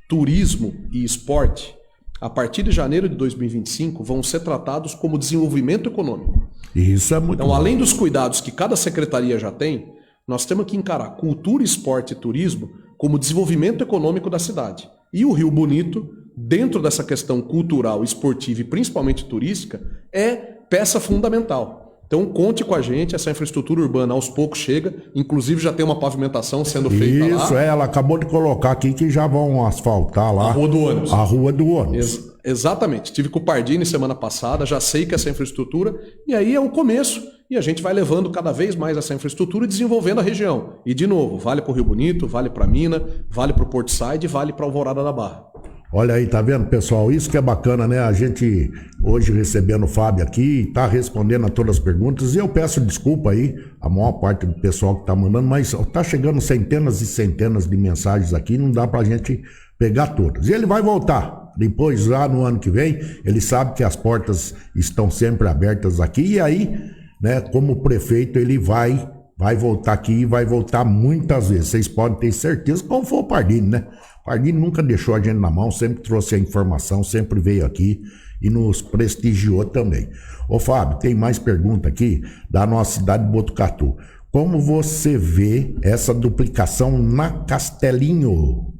Speaker 4: turismo e esporte, a partir de janeiro de 2025, vão ser tratados como desenvolvimento econômico.
Speaker 3: Isso é muito
Speaker 4: Então,
Speaker 3: bom.
Speaker 4: além dos cuidados que cada secretaria já tem, nós temos que encarar cultura, esporte e turismo como desenvolvimento econômico da cidade. E o Rio Bonito, dentro dessa questão cultural, esportiva e principalmente turística, é peça fundamental. Então conte com a gente, essa infraestrutura urbana aos poucos chega, inclusive já tem uma pavimentação sendo feita lá.
Speaker 3: Isso, ela acabou de colocar aqui que já vão asfaltar lá.
Speaker 4: A Rua do Ônibus.
Speaker 3: A Rua do Ônibus.
Speaker 4: Exatamente. Tive com o Pardini semana passada, já sei que essa infraestrutura, e aí é o começo, e a gente vai levando cada vez mais essa infraestrutura e desenvolvendo a região. E de novo, vale para o Rio Bonito, vale para Mina, vale para o Portside, vale para Alvorada da Barra.
Speaker 3: Olha aí, tá vendo, pessoal? Isso que é bacana, né? A gente hoje recebendo o Fábio aqui, tá respondendo a todas as perguntas. E eu peço desculpa aí, a maior parte do pessoal que tá mandando, mas tá chegando centenas e centenas de mensagens aqui, não dá pra gente pegar todas. E ele vai voltar. Depois, lá no ano que vem, ele sabe que as portas estão sempre abertas aqui. E aí, né, como prefeito, ele vai voltar aqui e vai voltar muitas vezes. Vocês podem ter certeza, como foi o Pardini, né? O Pardini nunca deixou a gente na mão, sempre trouxe a informação, sempre veio aqui e nos prestigiou também. Ô Fábio, tem mais pergunta aqui da nossa cidade de Botucatu. Como você vê essa duplicação na Castelinho?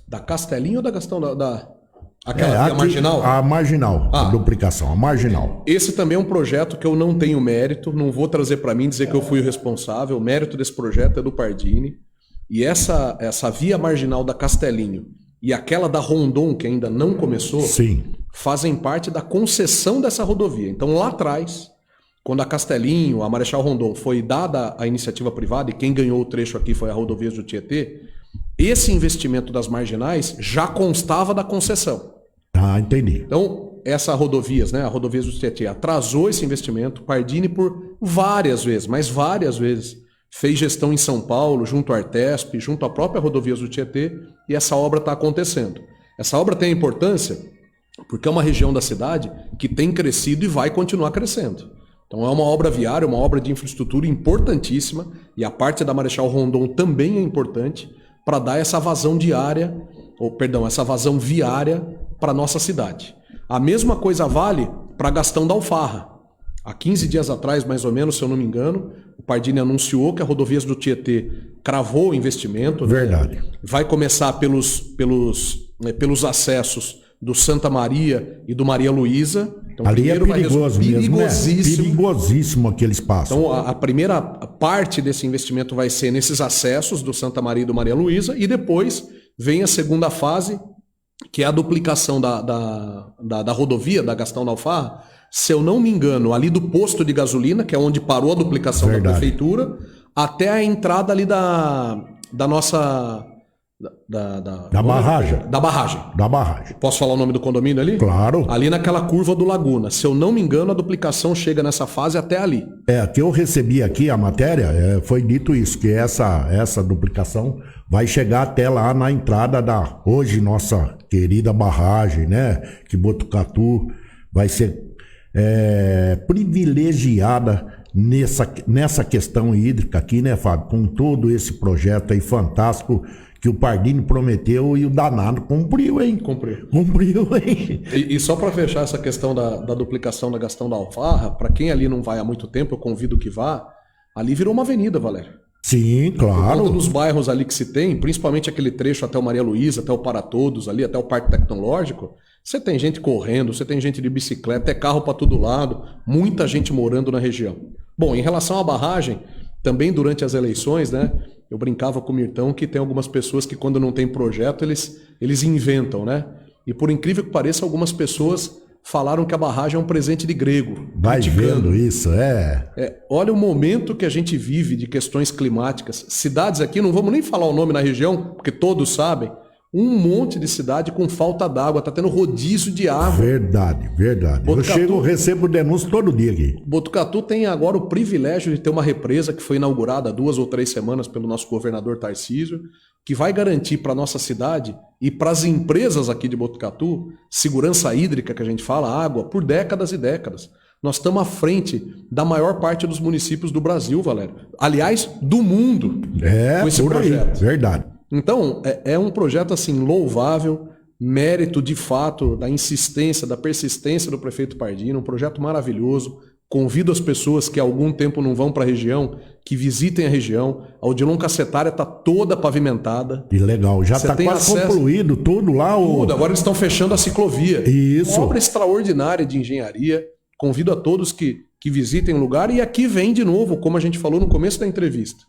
Speaker 4: Da Castelinho ou da Gastão aquela via
Speaker 3: aqui,
Speaker 4: marginal?
Speaker 3: A marginal, a duplicação, a marginal.
Speaker 4: Esse também é um projeto que eu não tenho mérito, não vou trazer para mim dizer que eu fui o responsável. O mérito desse projeto é do Pardini. E essa via marginal da Castelinho e aquela da Rondon, que ainda não começou,
Speaker 3: sim,
Speaker 4: fazem parte da concessão dessa rodovia. Então lá atrás, quando a Castelinho, a Marechal Rondon, foi dada à iniciativa privada, e quem ganhou o trecho aqui foi a Rodovias do Tietê, esse investimento das marginais já constava da concessão.
Speaker 3: Ah, entendi.
Speaker 4: Então, essa rodovias, né, a Rodovias do Tietê, atrasou esse investimento. Pardini, por várias vezes, mas várias vezes, fez gestão em São Paulo, junto à Artesp, junto à própria Rodovias do Tietê, e essa obra está acontecendo. Essa obra tem importância porque é uma região da cidade que tem crescido e vai continuar crescendo. Então é uma obra viária, uma obra de infraestrutura importantíssima, e a parte da Marechal Rondon também é importante para dar essa vazão essa vazão viária para a nossa cidade. A mesma coisa vale para Gastão da Alfarra. Há 15 dias atrás, mais ou menos, se eu não me engano, o Pardini anunciou que a Rodovias do Tietê cravou o investimento.
Speaker 3: Verdade.
Speaker 4: Né? Vai começar pelos acessos do Santa Maria e do Maria Luísa. Então,
Speaker 3: ali é perigoso mesmo, né? Perigosíssimo aquele espaço.
Speaker 4: Então, a primeira parte desse investimento vai ser nesses acessos do Santa Maria e do Maria Luísa, e depois vem a segunda fase, que é a duplicação da rodovia, da Gastão da Alfarra, se eu não me engano, ali do posto de gasolina, que é onde parou a duplicação da prefeitura, até a entrada ali da nossa...
Speaker 3: Da barragem.
Speaker 4: Da barragem.
Speaker 3: Da barragem.
Speaker 4: Posso falar o nome do condomínio ali?
Speaker 3: Claro.
Speaker 4: Ali naquela curva do Laguna. Se eu não me engano, a duplicação chega nessa fase até ali.
Speaker 3: Que eu recebi aqui a matéria, foi dito isso, que essa duplicação vai chegar até lá na entrada da hoje nossa querida barragem, né? Que Botucatu vai ser privilegiada nessa questão hídrica aqui, né, Fábio? Com todo esse projeto aí fantástico que o Pardini prometeu e o danado cumpriu, hein?
Speaker 4: Cumpriu,
Speaker 3: hein?
Speaker 4: E só para fechar essa questão da duplicação da Gastão da Alfarra, para quem ali não vai há muito tempo, eu convido que vá, ali virou uma avenida, Valério.
Speaker 3: Sim, claro.
Speaker 4: Por conta dos bairros ali que se tem, principalmente aquele trecho até o Maria Luísa, até o Para Todos ali, até o Parque Tecnológico, você tem gente correndo, você tem gente de bicicleta, é carro para todo lado, muita gente morando na região. Bom, em relação à barragem, também durante as eleições, né, eu brincava com o Mirtão que tem algumas pessoas que quando não tem projeto, eles inventam, né? E por incrível que pareça, algumas pessoas falaram que a barragem é um presente de grego.
Speaker 3: Vai vendo isso,
Speaker 4: olha o momento que a gente vive de questões climáticas. Cidades aqui, não vamos nem falar o nome na região, porque todos sabem, um monte de cidade com falta d'água, tá tendo rodízio de água.
Speaker 3: Verdade.
Speaker 4: Botucatu,
Speaker 3: eu recebo denúncia todo dia aqui.
Speaker 4: Botucatu tem agora o privilégio de ter uma represa que foi inaugurada há 2 ou 3 semanas pelo nosso governador Tarcísio, que vai garantir para a nossa cidade e para as empresas aqui de Botucatu, segurança hídrica que a gente fala, água, por décadas e décadas. Nós estamos à frente da maior parte dos municípios do Brasil, Valério. Aliás, do mundo, com esse projeto.
Speaker 3: Verdade.
Speaker 4: Então, é um projeto assim louvável, mérito de fato da insistência, da persistência do prefeito Pardini, um projeto maravilhoso. Convido as pessoas que há algum tempo não vão para a região, que visitem a região. A Odilon Cacetária está toda pavimentada.
Speaker 3: Que legal, já está quase concluído tudo lá.
Speaker 4: Tudo, agora eles estão fechando a ciclovia.
Speaker 3: Isso.
Speaker 4: Uma obra extraordinária de engenharia. Convido a todos que visitem o lugar. E aqui vem de novo, como a gente falou no começo da entrevista.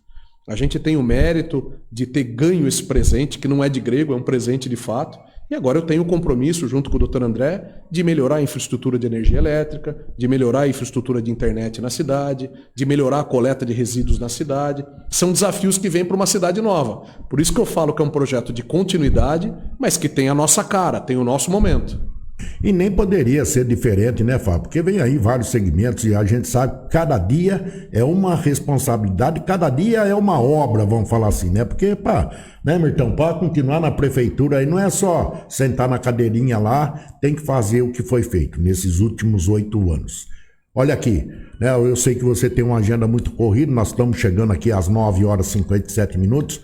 Speaker 4: A gente tem o mérito de ter ganho esse presente, que não é de grego, é um presente de fato. E agora eu tenho o compromisso, junto com o Dr. André, de melhorar a infraestrutura de energia elétrica, de melhorar a infraestrutura de internet na cidade, de melhorar a coleta de resíduos na cidade. São desafios que vêm para uma cidade nova. Por isso que eu falo que é um projeto de continuidade, mas que tem a nossa cara, tem o nosso momento.
Speaker 3: E nem poderia ser diferente, né, Fábio? Porque vem aí vários segmentos e a gente sabe que cada dia é uma responsabilidade, cada dia é uma obra, vamos falar assim, né? Porque, né, Mirtão, para continuar na prefeitura aí não é só sentar na cadeirinha lá, tem que fazer o que foi feito nesses últimos 8 anos. Olha aqui, né? Eu sei que você tem uma agenda muito corrida, nós estamos chegando aqui às 9h57.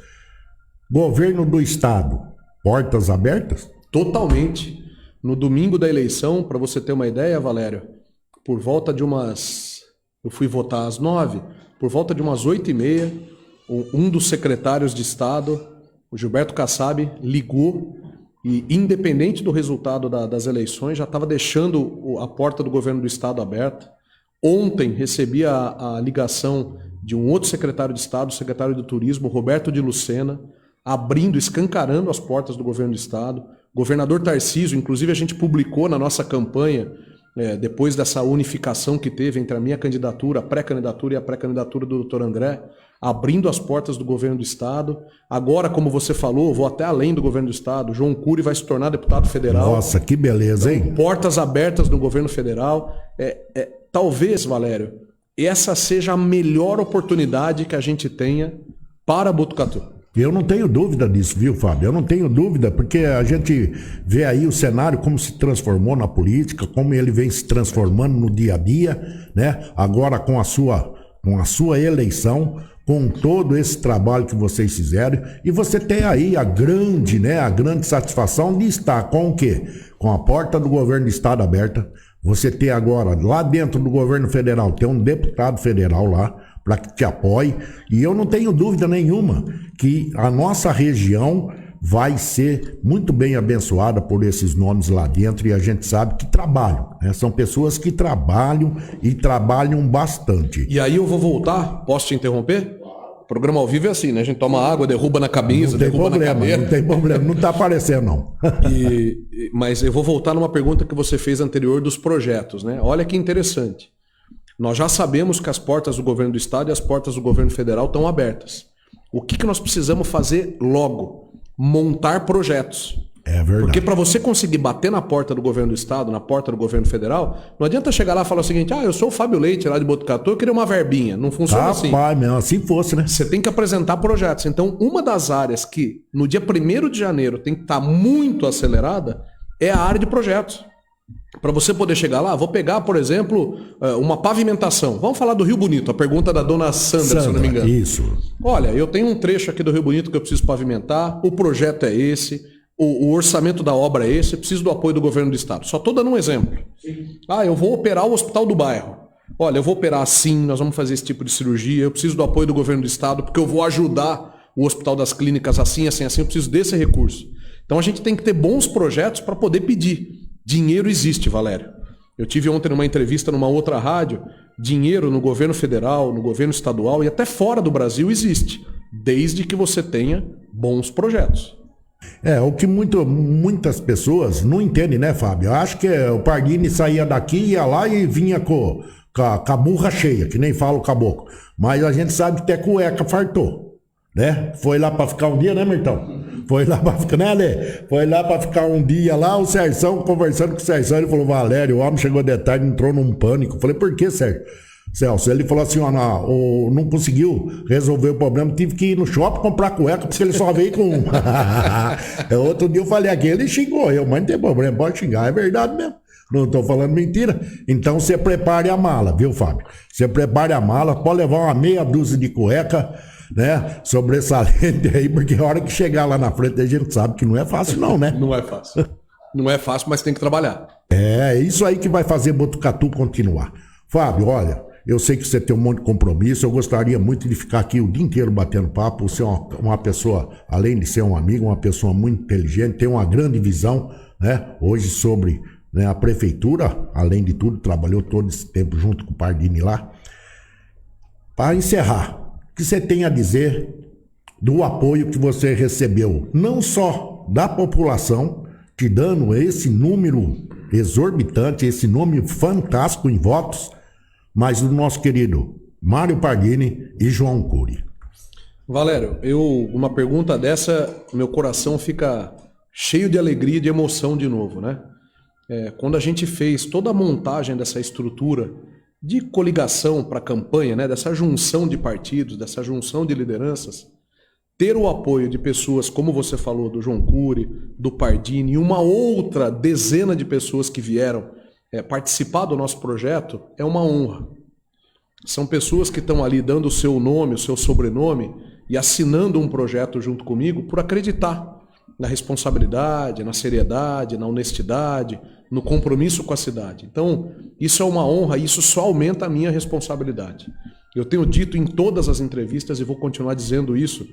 Speaker 3: Governo do Estado, portas abertas?
Speaker 4: Totalmente. No domingo da eleição, para você ter uma ideia, Valério, por volta de umas... Eu fui votar às 9, por volta de umas 8h30, um dos secretários de Estado, o Gilberto Kassab, ligou e, independente do resultado das eleições, já estava deixando a porta do governo do Estado aberta. Ontem recebi a ligação de um outro secretário de Estado, o secretário de Turismo, Roberto de Lucena, escancarando as portas do governo do Estado. Governador Tarcísio, inclusive a gente publicou na nossa campanha, depois dessa unificação que teve entre a minha candidatura, a pré-candidatura e a pré-candidatura do Dr. André, abrindo as portas do governo do Estado. Agora, como você falou, vou até além do governo do Estado, João Cury vai se tornar deputado federal.
Speaker 3: Nossa, que beleza, hein?
Speaker 4: Então, portas abertas no governo federal. Talvez, Valério, essa seja a melhor oportunidade que a gente tenha para Botucatu.
Speaker 3: Eu não tenho dúvida disso, viu, Fábio? Eu não tenho dúvida, porque a gente vê aí o cenário como se transformou na política, como ele vem se transformando no dia a dia, né? Agora com a sua eleição, com todo esse trabalho que vocês fizeram, e você tem aí a grande satisfação de estar com o quê? Com a porta do governo do Estado aberta. Você tem agora, lá dentro do governo federal, tem um deputado federal lá, para que te apoie, e eu não tenho dúvida nenhuma que a nossa região vai ser muito bem abençoada por esses nomes lá dentro, e a gente sabe que trabalham, né? São pessoas que trabalham e trabalham bastante.
Speaker 4: E aí eu vou voltar, posso te interromper? O programa ao vivo é assim, né? A gente toma água, derruba na camisa, derruba na cadeira.
Speaker 3: Não tem problema, não está aparecendo não.
Speaker 4: Mas eu vou voltar numa pergunta que você fez anterior dos projetos, né? Olha que interessante. Nós já sabemos que as portas do governo do Estado e as portas do governo federal estão abertas. O que nós precisamos fazer logo? Montar projetos.
Speaker 3: É verdade.
Speaker 4: Porque para você conseguir bater na porta do governo do Estado, na porta do governo federal, não adianta chegar lá e falar o seguinte: eu sou o Fábio Leite lá de Botucatu, eu queria uma verbinha. Não funciona assim.
Speaker 3: Mesmo assim fosse, né?
Speaker 4: Você tem que apresentar projetos. Então, uma das áreas que no dia 1º de janeiro tem que estar muito acelerada é a área de projetos. Para você poder chegar lá, vou pegar, por exemplo, uma pavimentação. Vamos falar do Rio Bonito, a pergunta da dona Sandra, se eu não me engano.
Speaker 3: Isso.
Speaker 4: Olha, eu tenho um trecho aqui do Rio Bonito que eu preciso pavimentar, o projeto é esse, o orçamento da obra é esse, eu preciso do apoio do governo do estado. Só estou dando um exemplo. Eu vou operar o hospital do bairro. Olha, eu vou operar assim, nós vamos fazer esse tipo de cirurgia, eu preciso do apoio do governo do estado, porque eu vou ajudar o Hospital das Clínicas assim, assim, assim, eu preciso desse recurso. Então a gente tem que ter bons projetos para poder pedir. Dinheiro existe, Valério. Eu tive ontem numa entrevista numa outra rádio, dinheiro no governo federal, no governo estadual e até fora do Brasil existe, desde que você tenha bons projetos.
Speaker 3: O que muitas pessoas não entendem, né, Fábio? Eu acho que o Pardini saía daqui, ia lá e vinha com a burra cheia, que nem fala o caboclo. Mas a gente sabe que até cueca fartou, né? Foi lá pra ficar um dia, né, Mirtão? Foi lá pra ficar, né, Ale? Foi lá pra ficar um dia lá, o Serção, conversando com o Serção, ele falou, Valério, o homem chegou de tarde, entrou num pânico. Eu falei, por que, Celso? Ele falou assim, não conseguiu resolver o problema, tive que ir no shopping comprar cueca, porque ele só veio com um. Outro dia eu falei aqui, ele xingou eu, mas não tem problema, pode xingar, é verdade mesmo. Não estou falando mentira. Então você prepare a mala, viu, Fábio? Você prepare a mala, pode levar uma meia dúzia de cueca, né, sobressalente aí, porque a hora que chegar lá na frente a gente sabe que não é fácil não, né?
Speaker 4: Não é fácil. Não é fácil, mas tem que trabalhar.
Speaker 3: É isso aí que vai fazer Botucatu continuar. Fábio, olha, eu sei que você tem um monte de compromisso, eu gostaria muito de ficar aqui o dia inteiro batendo papo. Você é uma pessoa, além de ser um amigo, uma pessoa muito inteligente, tem uma grande visão, né, hoje sobre, né, a prefeitura, além de tudo, trabalhou todo esse tempo junto com o Pardini lá. Para encerrar, o que você tem a dizer do apoio que você recebeu, não só da população, te dando esse número exorbitante, esse número fantástico em votos, mas do nosso querido Mário Pardini e João Cury.
Speaker 4: Valério, uma pergunta dessa, meu coração fica cheio de alegria e de emoção de novo, né? Quando a gente fez toda a montagem dessa estrutura de coligação para a campanha, né, dessa junção de partidos, dessa junção de lideranças, ter o apoio de pessoas, como você falou, do João Cury, do Pardini e uma outra dezena de pessoas que vieram participar do nosso projeto, é uma honra. São pessoas que estão ali dando o seu nome, o seu sobrenome e assinando um projeto junto comigo por acreditar na responsabilidade, na seriedade, na honestidade, no compromisso com a cidade. Então, isso é uma honra e isso só aumenta a minha responsabilidade. Eu tenho dito em todas as entrevistas e vou continuar dizendo isso,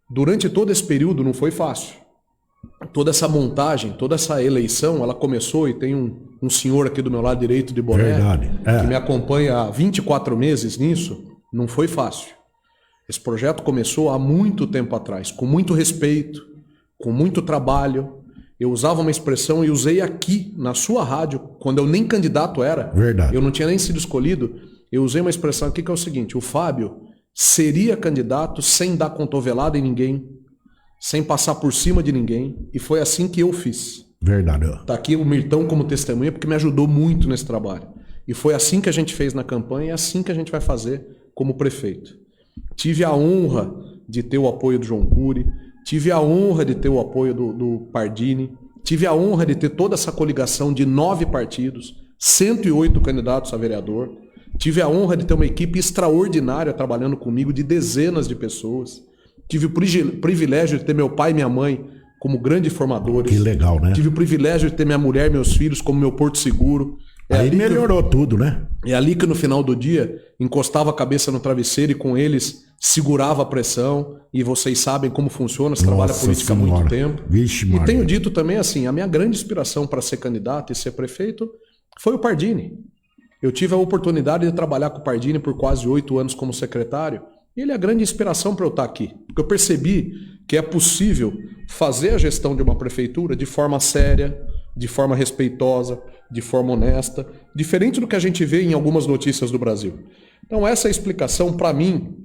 Speaker 4: durante todo esse período não foi fácil. Toda essa montagem, toda essa eleição, ela começou e tem um senhor aqui do meu lado direito de boné, que me acompanha há 24 meses nisso, não foi fácil. Esse projeto começou há muito tempo atrás, com muito respeito, com muito trabalho. Eu usava uma expressão e usei aqui na sua rádio, quando eu nem candidato era.
Speaker 3: Verdade.
Speaker 4: Eu não tinha nem sido escolhido. Eu usei uma expressão aqui que é o seguinte: o Fábio seria candidato sem dar cotovelada em ninguém, sem passar por cima de ninguém. E foi assim que eu fiz.
Speaker 3: Verdade.
Speaker 4: Está aqui o Mirtão como testemunha, porque me ajudou muito nesse trabalho. E foi assim que a gente fez na campanha e é assim que a gente vai fazer como prefeito. Tive a honra de ter o apoio do João Cury, tive a honra de ter o apoio do Pardini, tive a honra de ter toda essa coligação de 9 partidos, 108 candidatos a vereador, tive a honra de ter uma equipe extraordinária trabalhando comigo, de dezenas de pessoas, tive o privilégio de ter meu pai e minha mãe como grandes formadores.
Speaker 3: Que legal, né?
Speaker 4: Tive o privilégio de ter minha mulher e meus filhos como meu porto seguro.
Speaker 3: Aí melhorou tudo, né?
Speaker 4: É ali que no final do dia encostava a cabeça no travesseiro e com eles segurava a pressão. E vocês sabem como funciona, você trabalha política há muito tempo.
Speaker 3: Vixe,
Speaker 4: e tenho dito também assim, a minha grande inspiração para ser candidato e ser prefeito foi o Pardini. Eu tive a oportunidade de trabalhar com o Pardini por quase 8 anos como secretário. E ele é a grande inspiração para eu estar aqui. Porque eu percebi que é possível fazer a gestão de uma prefeitura de forma séria, de forma respeitosa, de forma honesta, diferente do que a gente vê em algumas notícias do Brasil. Então essa explicação, para mim,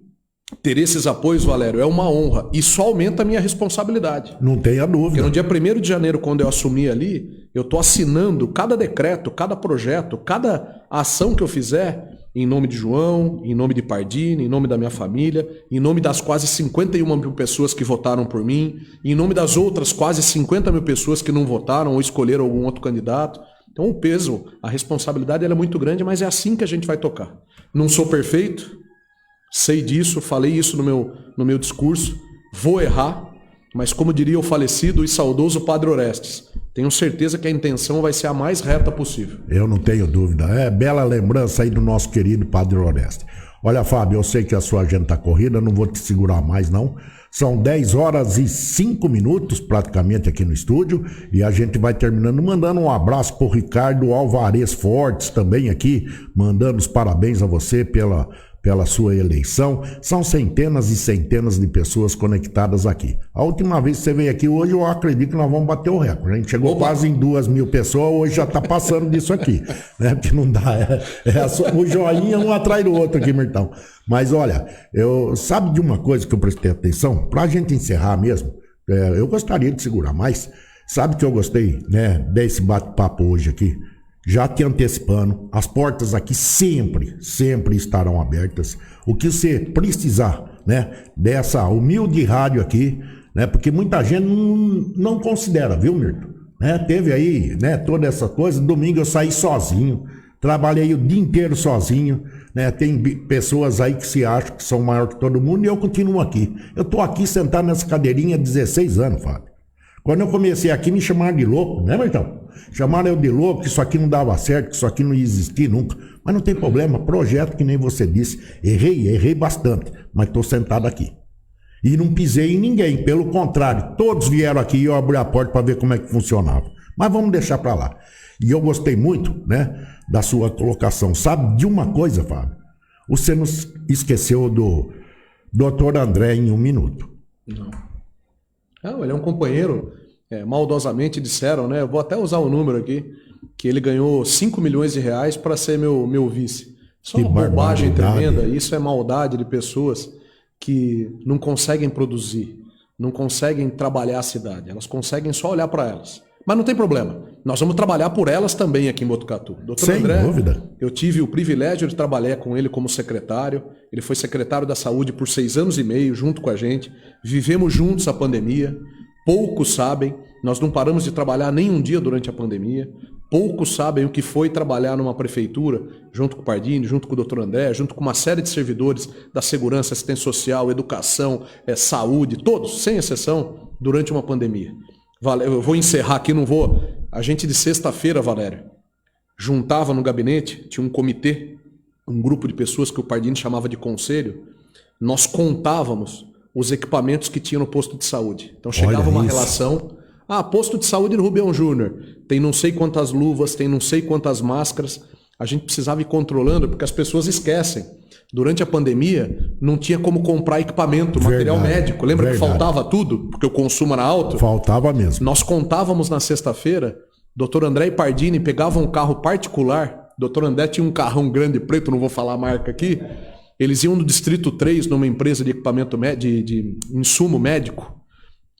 Speaker 4: ter esses apoios, Valério, é uma honra e só aumenta a minha responsabilidade.
Speaker 3: Não tenha dúvida.
Speaker 4: Porque no dia 1º de janeiro, quando eu assumi ali, eu estou assinando cada decreto, cada projeto, cada ação que eu fizer, em nome de João, em nome de Pardini, em nome da minha família, em nome das quase 51 mil pessoas que votaram por mim, em nome das outras quase 50 mil pessoas que não votaram ou escolheram algum outro candidato. Então o peso, a responsabilidade ela é muito grande, mas é assim que a gente vai tocar. Não sou perfeito, sei disso, falei isso no meu discurso, vou errar, mas como diria o falecido e saudoso Padre Orestes, tenho certeza que a intenção vai ser a mais reta possível.
Speaker 3: Eu não tenho dúvida. É bela lembrança aí do nosso querido Padre Orestes. Olha, Fábio, eu sei que a sua agenda está corrida, não vou te segurar mais, não. São 10 horas e 5 minutos praticamente aqui no estúdio e a gente vai terminando mandando um abraço pro Ricardo Alvarez Fortes também aqui, mandando os parabéns a você pela sua eleição. São centenas e centenas de pessoas conectadas aqui. A última vez que você veio aqui hoje, eu acredito que nós vamos bater o recorde. A gente chegou quase em 2.000 pessoas, hoje já está passando disso aqui, né? Porque não dá, o joinha um atrás do outro aqui, Mirtão. Mas olha, sabe de uma coisa que eu prestei atenção? Pra gente encerrar mesmo, eu gostaria de segurar, mas sabe que eu gostei, né, desse bate-papo hoje aqui? Já te antecipando, as portas aqui sempre estarão abertas. O que você precisar, né, dessa humilde rádio aqui, né, porque muita gente não considera, viu, Mirto? Né, teve aí, né, toda essa coisa. Domingo eu saí sozinho, trabalhei o dia inteiro sozinho, né, tem pessoas aí que se acham que são maior que todo mundo e eu continuo aqui. Eu tô aqui sentado nessa cadeirinha há 16 anos, Fábio. Quando eu comecei aqui, me chamaram de louco, né, Mirtão? Chamaram eu de louco, que isso aqui não dava certo, que isso aqui não ia existir nunca. Mas não tem problema, projeto que nem você disse. Errei bastante, mas estou sentado aqui. E não pisei em ninguém, pelo contrário, todos vieram aqui e eu abri a porta para ver como é que funcionava. Mas vamos deixar para lá. E eu gostei muito, né, da sua colocação. Sabe de uma coisa, Fábio? Você não esqueceu do Dr. André em 1 minuto.
Speaker 4: Não, ele é um companheiro, maldosamente disseram, né? Eu vou até usar o número aqui, que ele ganhou 5 milhões de reais para ser meu vice. Isso é uma bobagem tremenda, isso é maldade de pessoas que não conseguem produzir, não conseguem trabalhar a cidade, elas conseguem só olhar para elas. Mas não tem problema, nós vamos trabalhar por elas também aqui em Botucatu. Doutor André, dúvida. Eu tive o privilégio de trabalhar com ele como secretário, ele foi secretário da Saúde por 6 anos e meio, junto com a gente, vivemos juntos a pandemia, poucos sabem, nós não paramos de trabalhar nem um dia durante a pandemia, poucos sabem o que foi trabalhar numa prefeitura, junto com o Pardini, junto com o Dr. André, junto com uma série de servidores da segurança, assistência social, educação, saúde, todos, sem exceção, durante uma pandemia. Eu vou encerrar aqui, não vou... A gente de sexta-feira, Valério, juntava no gabinete, tinha um comitê, um grupo de pessoas que o Pardini chamava de conselho, nós contávamos os equipamentos que tinha no posto de saúde. Então chegava uma relação, posto de saúde do Rubião Júnior, tem não sei quantas luvas, tem não sei quantas máscaras, a gente precisava ir controlando, porque as pessoas esquecem. Durante a pandemia, não tinha como comprar equipamento, material médico. Lembra que faltava tudo? Porque o consumo era alto?
Speaker 3: Faltava mesmo.
Speaker 4: Nós contávamos na sexta-feira, Dr. André e Pardini pegavam um carro particular, Dr. André tinha um carrão grande preto, não vou falar a marca aqui, eles iam no Distrito 3, numa empresa de equipamento de insumo médico,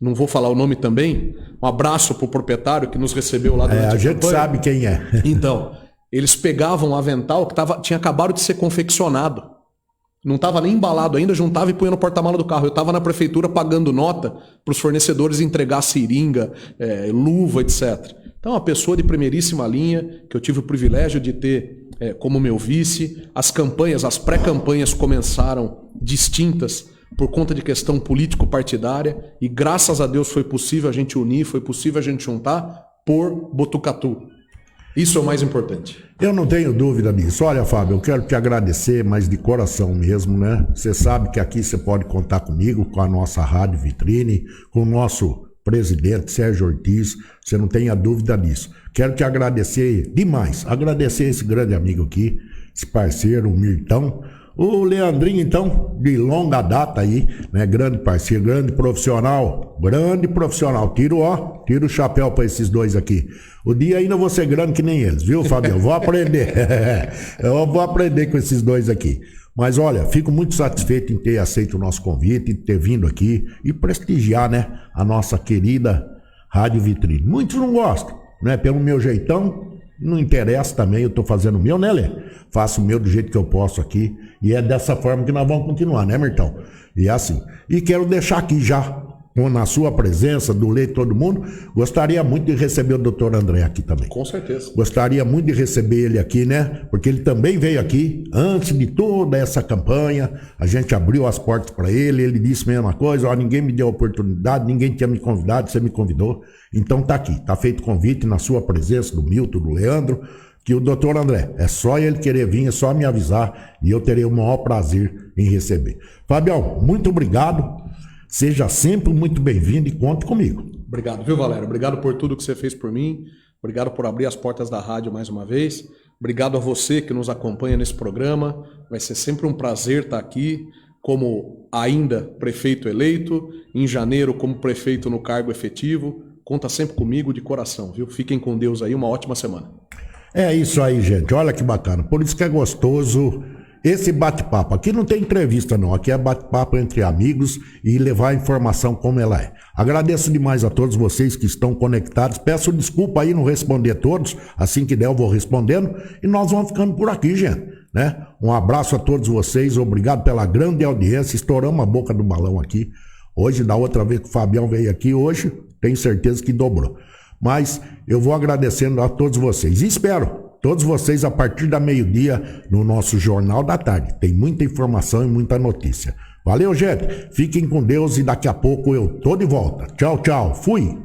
Speaker 4: não vou falar o nome também, um abraço pro proprietário que nos recebeu lá durante a
Speaker 3: gente
Speaker 4: campanha.
Speaker 3: Sabe quem é.
Speaker 4: Então, eles pegavam um avental que tinha acabado de ser confeccionado. Não estava nem embalado ainda, juntava e punha no porta-mala do carro. Eu estava na prefeitura pagando nota para os fornecedores entregar seringa, luva, etc. Então, uma pessoa de primeiríssima linha, que eu tive o privilégio de ter como meu vice. As campanhas, as pré-campanhas começaram distintas por conta de questão político-partidária e graças a Deus foi possível a gente unir, foi possível a gente juntar por Botucatu. Isso é o mais importante.
Speaker 3: Eu não tenho dúvida disso. Olha, Fábio, eu quero te agradecer, mas de coração mesmo, né? Você sabe que aqui você pode contar comigo, com a nossa Rádio Vitrine, com o nosso presidente Sérgio Ortiz, você não tenha dúvida disso. Quero te agradecer demais, agradecer esse grande amigo aqui, esse parceiro, o Mirtão, o Leandrinho, então, de longa data aí, né? Grande parceiro, grande profissional. Tiro o chapéu para esses dois aqui. O dia ainda vou ser grande que nem eles, viu, Fabio? Vou aprender. Eu vou aprender com esses dois aqui. Mas olha, fico muito satisfeito em ter aceito o nosso convite, em ter vindo aqui e prestigiar, né, a nossa querida Rádio Vitrine. Muitos não gostam, né? Pelo meu jeitão, Não interessa também, eu tô fazendo o meu, né, Lê? Faço o meu do jeito que eu posso aqui. E é dessa forma que nós vamos continuar, né, Mirtão? E é assim. E quero deixar aqui já, na sua presença, do Lê e todo mundo, gostaria muito de receber o doutor André aqui também.
Speaker 4: Com certeza.
Speaker 3: Gostaria muito de receber ele aqui, né? Porque ele também veio aqui, antes de toda essa campanha, a gente abriu as portas para ele, ele disse a mesma coisa, ó, ninguém me deu oportunidade, ninguém tinha me convidado, você me convidou. Então tá aqui, tá feito convite na sua presença, do Milton, do Leandro, que o doutor André, é só ele querer vir, é só me avisar e eu terei o maior prazer em receber. Fabião, muito obrigado. Seja sempre muito bem-vindo e conte comigo.
Speaker 4: Obrigado, viu, Valério? Obrigado por tudo que você fez por mim. Obrigado por abrir as portas da rádio mais uma vez. Obrigado a você que nos acompanha nesse programa. Vai ser sempre um prazer estar aqui como ainda prefeito eleito, em janeiro como prefeito no cargo efetivo. Conta sempre comigo de coração, viu? Fiquem com Deus aí, uma ótima semana.
Speaker 3: É isso aí, gente. Olha que bacana. Por isso que é gostoso esse bate-papo. Aqui não tem entrevista, não. Aqui é bate-papo entre amigos e levar a informação como ela é. Agradeço demais a todos vocês que estão conectados. Peço desculpa aí não responder todos. Assim que der eu vou respondendo. E nós vamos ficando por aqui, gente, né? Um abraço a todos vocês. Obrigado pela grande audiência. Estouramos a boca do balão aqui. Hoje, da outra vez que o Fabião veio aqui, hoje, tenho certeza que dobrou. Mas eu vou agradecendo a todos vocês. E espero todos vocês a partir da meio-dia no nosso Jornal da Tarde. Tem muita informação e muita notícia. Valeu, gente. Fiquem com Deus e daqui a pouco eu tô de volta. Tchau, tchau. Fui.